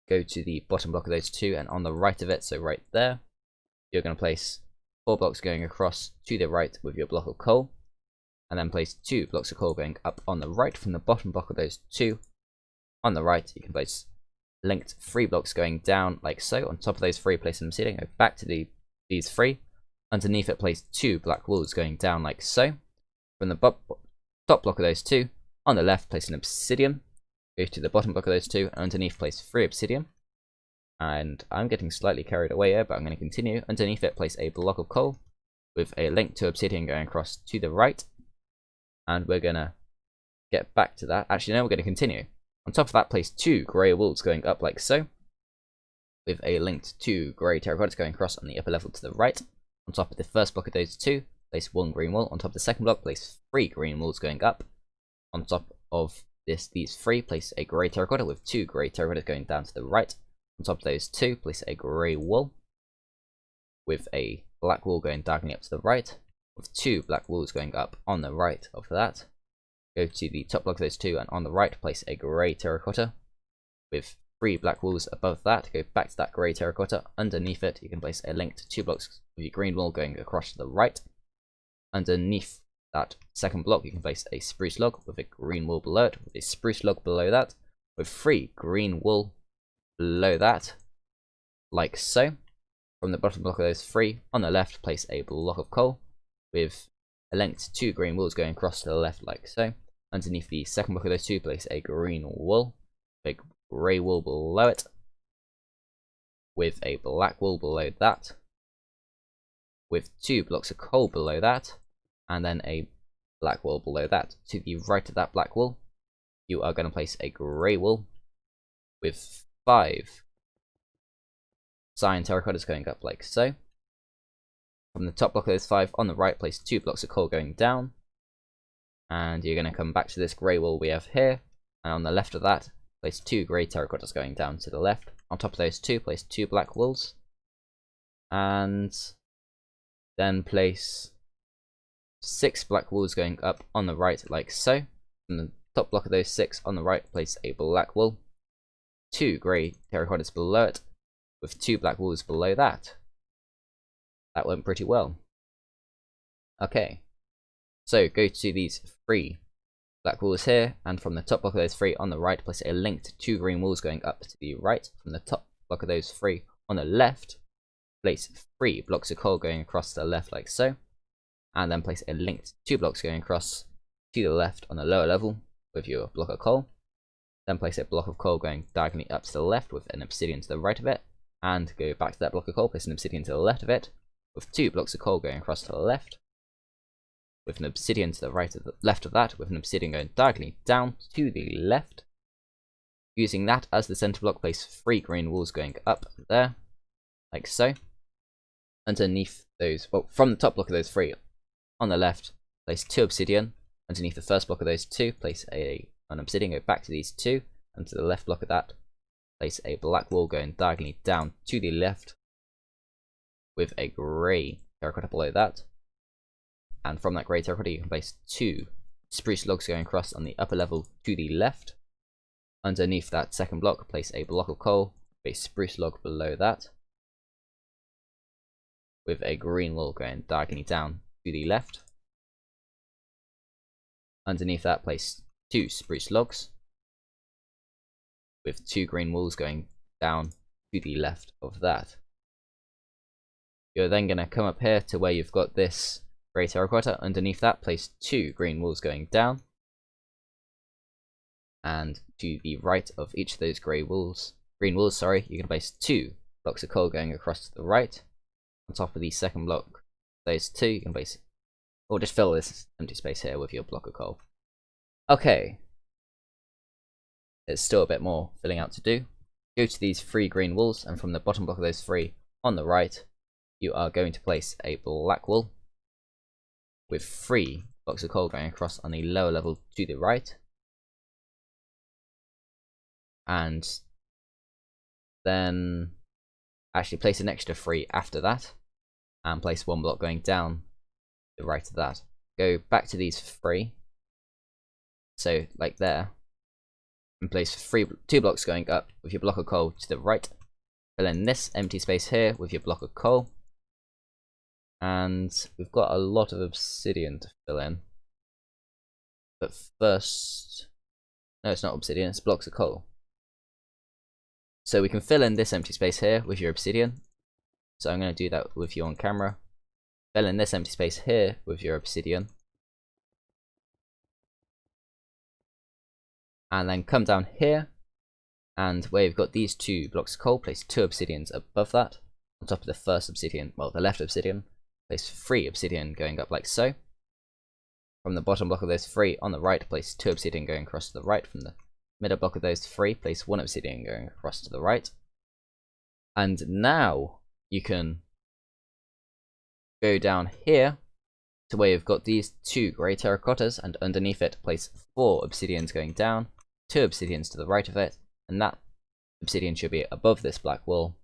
Go to the bottom block of those 2, and on the right of it, so right there, you're going to place 4 blocks going across to the right with your block of coal, and then place 2 blocks of coal going up on the right from the bottom block of those 2. On the right, you can place linked 3 blocks going down like so. On top of those 3, place an obsidian. Go back to these 3. Underneath it, place 2 black wools going down like so. From the top block of those 2, on the left, place an obsidian. Go to the bottom block of those 2, and underneath, place 3 obsidian. And I'm getting slightly carried away here, but I'm going to continue. Underneath it, place a block of coal with a link to obsidian going across to the right. And we're going to get back to that. Actually, no, we're going to continue. On top of that, place 2 grey wools going up like so, with a linked 2 grey terracottas going across on the upper level to the right. On top of the first block of those 2, place 1 green wool. On top of the second block, place 3 green wools going up. On top of these 3, place a grey terracotta with 2 grey terracottas going down to the right. On top of those 2, place a grey wool. with a black wall going diagonally up to the right, with 2 black walls going up on the right of that. Go to the top block of those 2, and on the right place a grey terracotta with 3 black walls above that. Go back to that grey terracotta. Underneath it you can place a linked 2 blocks with your green wall going across to the right. Underneath that second block you can place a spruce log with a green wall below it, with a spruce log below that, with 3 green wool below that, like so. From the bottom block of those 3, on the left place a block of coal with a length 2 green walls going across to the left, like so. Underneath the second block of those 2 place a green wool, a grey wool below it, with a black wool below that, with 2 blocks of coal below that, and then a black wool below that. To the right of that black wool you are going to place a grey wool with 5 cyan terracottas going up, like so. From the top block of those 5, on the right place 2 blocks of coal going down, and you're going to come back to this grey wall we have here, and on the left of that place 2 grey terracottas going down to the left. On top of those 2 place 2 black wools, and then place 6 black wools going up on the right, like so. From the top block of those 6, on the right place a black wool, 2 grey terracottas below it, with 2 black wools below that. That went pretty well. Okay, so go to these 3 black walls here, and from the top block of those 3 on the right place a linked 2 green walls going up to the right. From the top block of those 3 on the left place 3 blocks of coal going across to the left, like so, and then place a linked 2 blocks going across to the left on the lower level with your block of coal. Then place a block of coal going diagonally up to the left with an obsidian to the right of it, and go back to that block of coal, place an obsidian to the left of it, with 2 blocks of coal going across to the left, with an obsidian to the right of the left of that, with an obsidian going diagonally down to the left. Using that as the center block, place 3 green walls going up there, like so. Underneath those, well, from the top block of those 3 on the left, place 2 obsidian. Underneath the first block of those 2, place an obsidian, go back to these 2, and to the left block of that, place a black wall going diagonally down to the left, with a grey terracotta below that. And from that grey terracotta you can place 2 spruce logs going across on the upper level to the left. Underneath that second block place a block of coal, a spruce log below that, with a green wall going diagonally down to the left. Underneath that place 2 spruce logs, with 2 green walls going down to the left of that. You're then going to come up here to where you've got this grey terracotta. Underneath that place 2 green walls going down, and to the right of each of those green walls, you can place 2 blocks of coal going across to the right. On top of the second block, those 2 you can place, or just fill this empty space here with your block of coal. Okay, there's still a bit more filling out to do. Go to these 3 green walls, and from the bottom block of those 3 on the right you are going to place a black wall with 3 blocks of coal going across on the lower level to the right, and then actually place an extra 3 after that, and place 1 block going down to the right of that. Go back to these 3, so like there, and place 2 blocks going up with your block of coal to the right. Fill in this empty space here with your block of coal, and we've got a lot of obsidian to fill in. But first, no, it's not obsidian, it's blocks of coal. So we can fill in this empty space here with your obsidian. So I'm going to do that with you on camera. Fill in this empty space here with your obsidian. And then come down here, and where you've got these 2 blocks of coal, place 2 obsidians above that. On top of the first obsidian, well, the left obsidian, place 3 obsidian going up like so. From the bottom block of those 3 on the right, place 2 obsidian going across to the right. From the middle block of those 3, place 1 obsidian going across to the right. And now you can go down here to where you've got these 2 grey terracottas, and underneath it place 4 obsidians going down, 2 obsidians to the right of it, and that obsidian should be above this black wall,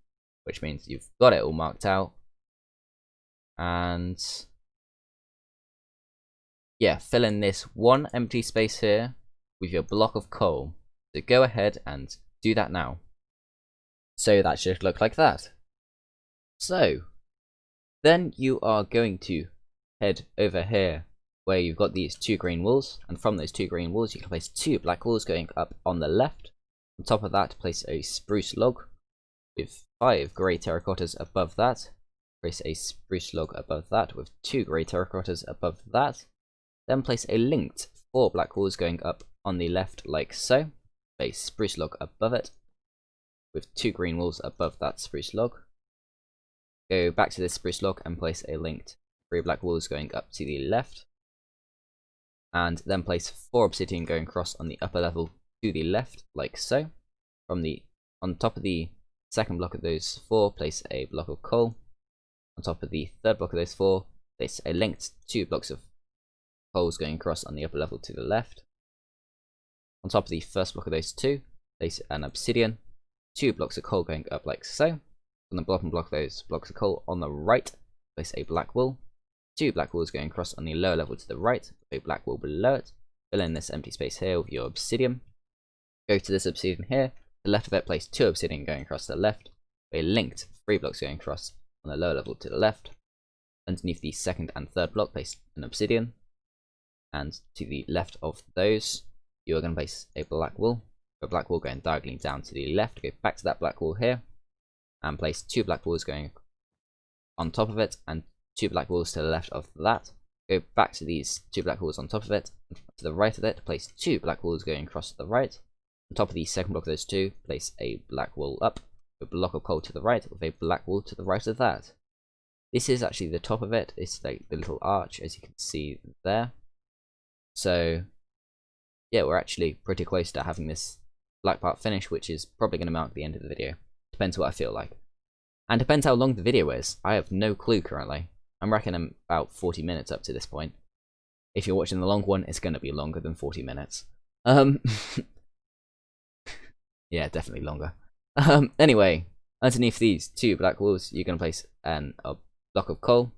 which means you've got it all marked out. And yeah, fill in this one empty space here with your block of coal. So go ahead and do that now. So that should look like that. So then you are going to head over here where you've got these 2 green walls, and from those 2 green walls you can place 2 black walls going up on the left. On top of that, place a spruce log with 5 grey terracottas above that. Place a spruce log above that with 2 grey terracottas above that. Then place a linked 4 black walls going up on the left like so. A spruce log above it with 2 green walls above that spruce log. Go back to this spruce log and place a linked 3 black walls going up to the left. And then place 4 obsidian going across on the upper level to the left like so. On top of the second block of those 4, place a block of coal. On top of the third block of those 4, place a linked 2 blocks of coals going across on the upper level to the left. On top of the first block of those 2, place an obsidian, 2 blocks of coal going up like so. On the bottom block of those blocks of coal on the right, place a black wool, 2 black walls going across on the lower level to the right, a black wool below it. Fill in this empty space here with your obsidian. Go to this obsidian here, to the left of it place 2 obsidian going across to the left, a linked 3 blocks going across on the lower level to the left. Underneath the second and third block place an obsidian, and to the left of those you are going to place a black wool. A black wool going diagonally down to the left. Go back to that black wool here and place 2 black walls going on top of it and 2 black walls to the left of that. Go back to these 2 black walls on top of it, and to the right of it place 2 black walls going across to the right. On top of the second block of those 2, place a black wall up, a block of coal to the right with a black wall to the right of that. This is actually the top of it. It's like the little arch, as you can see there. So yeah, we're actually pretty close to having this black part finished, which is probably going to mark the end of the video. Depends what I feel like. And depends how long the video is. I have no clue currently. I'm reckoning about 40 minutes up to this point. If you're watching the long one, it's going to be longer than 40 minutes. Yeah, definitely longer. Anyway, underneath these 2 black walls, you're going to place a block of coal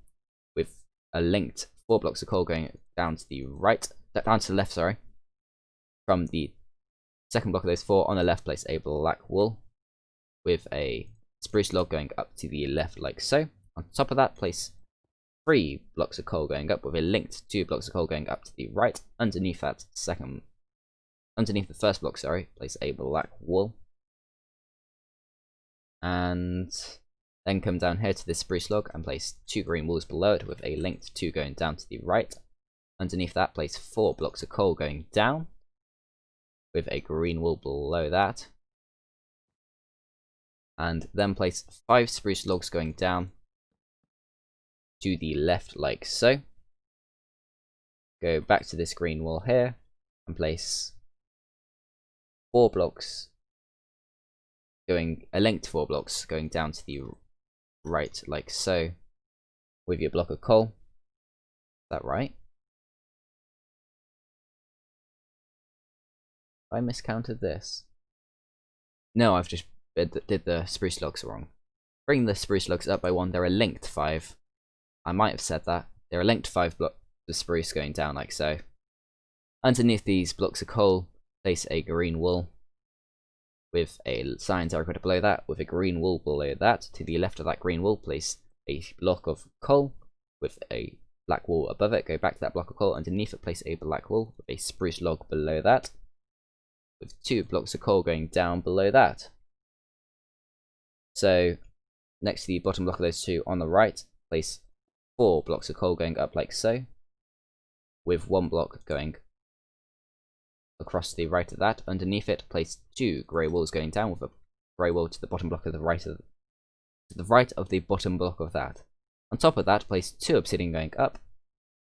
with a linked 4 blocks of coal going down to the right, down to the left, sorry. From the second block of those 4 on the left, place a black wool with a spruce log going up to the left like so. On top of that, place 3 blocks of coal going up with a linked 2 blocks of coal going up to the right. Underneath the first block, sorry, place a black wool. And then come down here to this spruce log and place 2 green walls below it with a linked 2 going down to the right. Underneath that, place 4 blocks of coal going down with a green wool below that. And then place 5 spruce logs going down to the left like so. Go back to this green wall here and place 4 blocks a linked 4 blocks going down to the right like so with your block of coal. Is that right? I miscounted this. No, I've just did the spruce logs wrong. Bring the spruce logs up by 1. They're a linked 5. I might have said that. They're a linked 5 blocks of spruce going down like so. Underneath these blocks of coal, place a green wool with a cyan terracotta below that, with a green wool below that. To the left of that green wool, place a block of coal with a black wool above it. Go back to that block of coal. Underneath it, place a black wool with a spruce log below that, with 2 blocks of coal going down below that. So next to the bottom block of those 2 on the right, place 4 blocks of coal going up like so, with 1 block going across the right of that. Underneath it, place 2 grey walls going down with a grey wall to the bottom block of the right of the bottom block of that. On top of that, place 2 obsidian going up,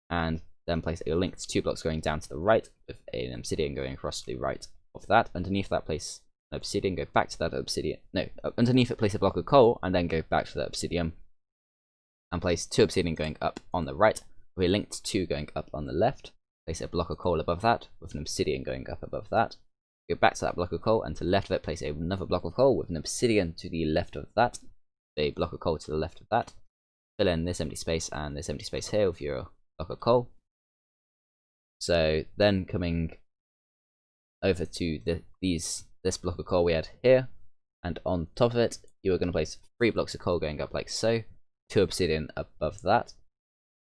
and then place a linked 2 blocks going down to the right with an obsidian going across to the right of that. Underneath that, place an obsidian, go back to that obsidian. No, underneath it, place a block of coal, and then go back to the obsidian, and place 2 obsidian going up on the right with a linked 2 going up on the left. Place a block of coal above that with an obsidian going up above that. Go back to that block of coal, and to the left of it, place another block of coal with an obsidian to the left of that. A block of coal to the left of that. fill in this empty space and this empty space here with your block of coal. So then coming over to this block of coal we had here, and on top of it you are going to place 3 blocks of coal going up like so, 2 obsidian above that.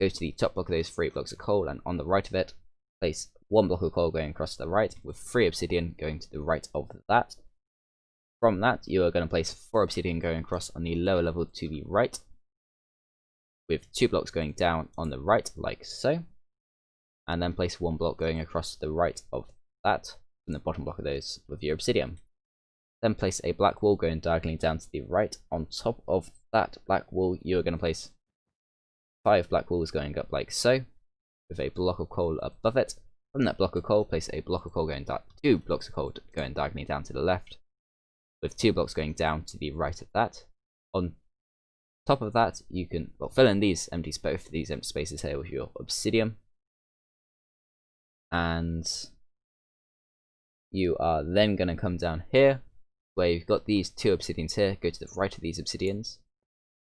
Go to the top block of those 3 blocks of coal, and on the right of it place 1 block of coal going across to the right with 3 obsidian going to the right of that. From that you are going to place 4 obsidian going across on the lower level to the right, with 2 blocks going down on the right like so, and then place 1 block going across to the right of that from the bottom block of those with your obsidian. Then place a black wall going diagonally down to the right. On top of that black wall you are going to place 5 black walls going up like so, with a block of coal above it. From that block of coal place a block of coal going 2 blocks of coal going diagonally down to the left, with 2 blocks going down to the right of that. On top of that you can fill in both these empty spaces here with your obsidian, and you are then going to come down here where you've got these 2 obsidians here. Go to the right of these obsidians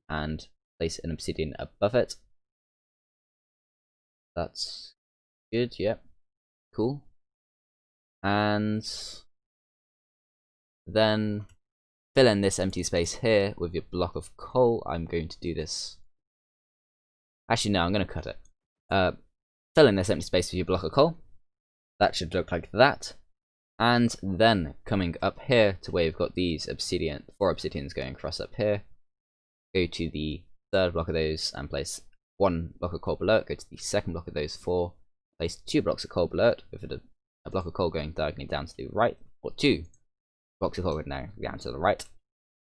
and place an obsidian above it. That's good, yep, cool. And then fill in this empty space here with your block of coal. I'm going to do this. Actually, no, I'm going to cut it. Fill in this empty space with your block of coal. That should look like that. And then coming up here to where you've got these 4 obsidians going across up here. Go to the 3rd block of those and place 1 block of coal below it. Go to the 2nd block of those 4. Place 2 blocks of coal below it with a block of coal going diagonally down to the right, or 2 blocks of coal going down to the right.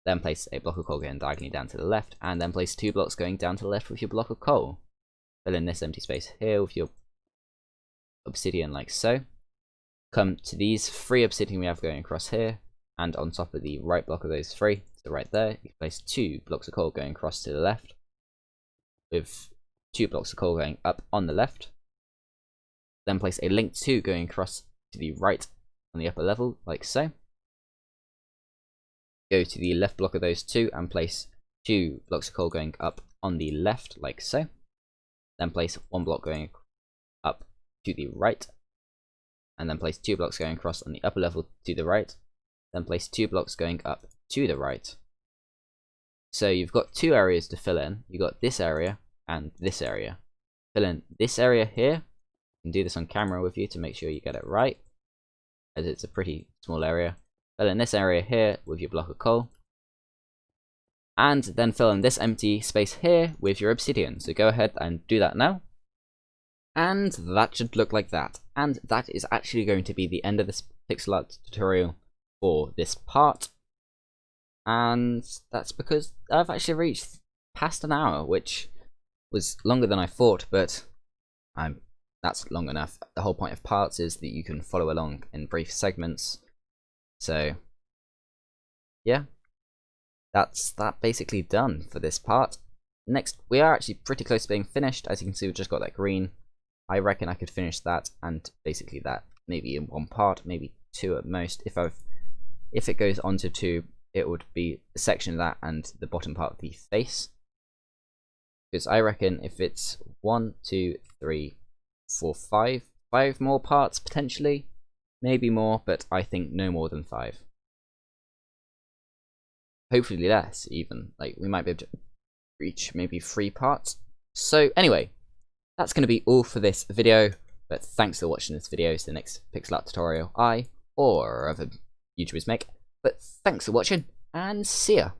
Then place a block of coal going diagonally down to the left, and then place 2 blocks going down to the left with your block of coal. Fill in this empty space here with your obsidian like so. Come to these 3 obsidian we have going across here, and on top of the right block of those 3, so right there, you place 2 blocks of coal going across to the left, with 2 blocks of coal going up on the left. Then place a link 2 going across to the right on the upper level, like so. Go to the left block of those 2 and place 2 blocks of coal going up on the left, like so. Then place 1 block going up to the right, and then place 2 blocks going across on the upper level to the right. Then place 2 blocks going up to the right. So you've got 2 areas to fill in. You've got this area and this area. Fill in this area here. You can do this on camera with you to make sure you get it right, as it's a pretty small area. Fill in this area here with your block of coal, and then fill in this empty space here with your obsidian. So go ahead and do that now, and that should look like that. And that is actually going to be the end of this pixel art tutorial for this part, and that's because I've actually reached past an hour, which was longer than I thought, but that's long enough. The whole point of parts is that you can follow along in brief segments. So yeah, that's basically done for this part. Next, we are actually pretty close to being finished. As you can see, we've just got that green. I reckon I could finish that, and basically that maybe in 1 part, maybe 2 at most. If it goes on to 2, it would be a section of that and the bottom part of the face. Because I reckon if it's 1, 2, 3, 4, 5 more parts potentially, maybe more, but I think no more than 5. Hopefully less even. Like, we might be able to reach maybe 3 parts. So anyway, that's going to be all for this video, but thanks for watching this video. It's the next pixel art tutorial I or other YouTubers make. But thanks for watching, and see ya.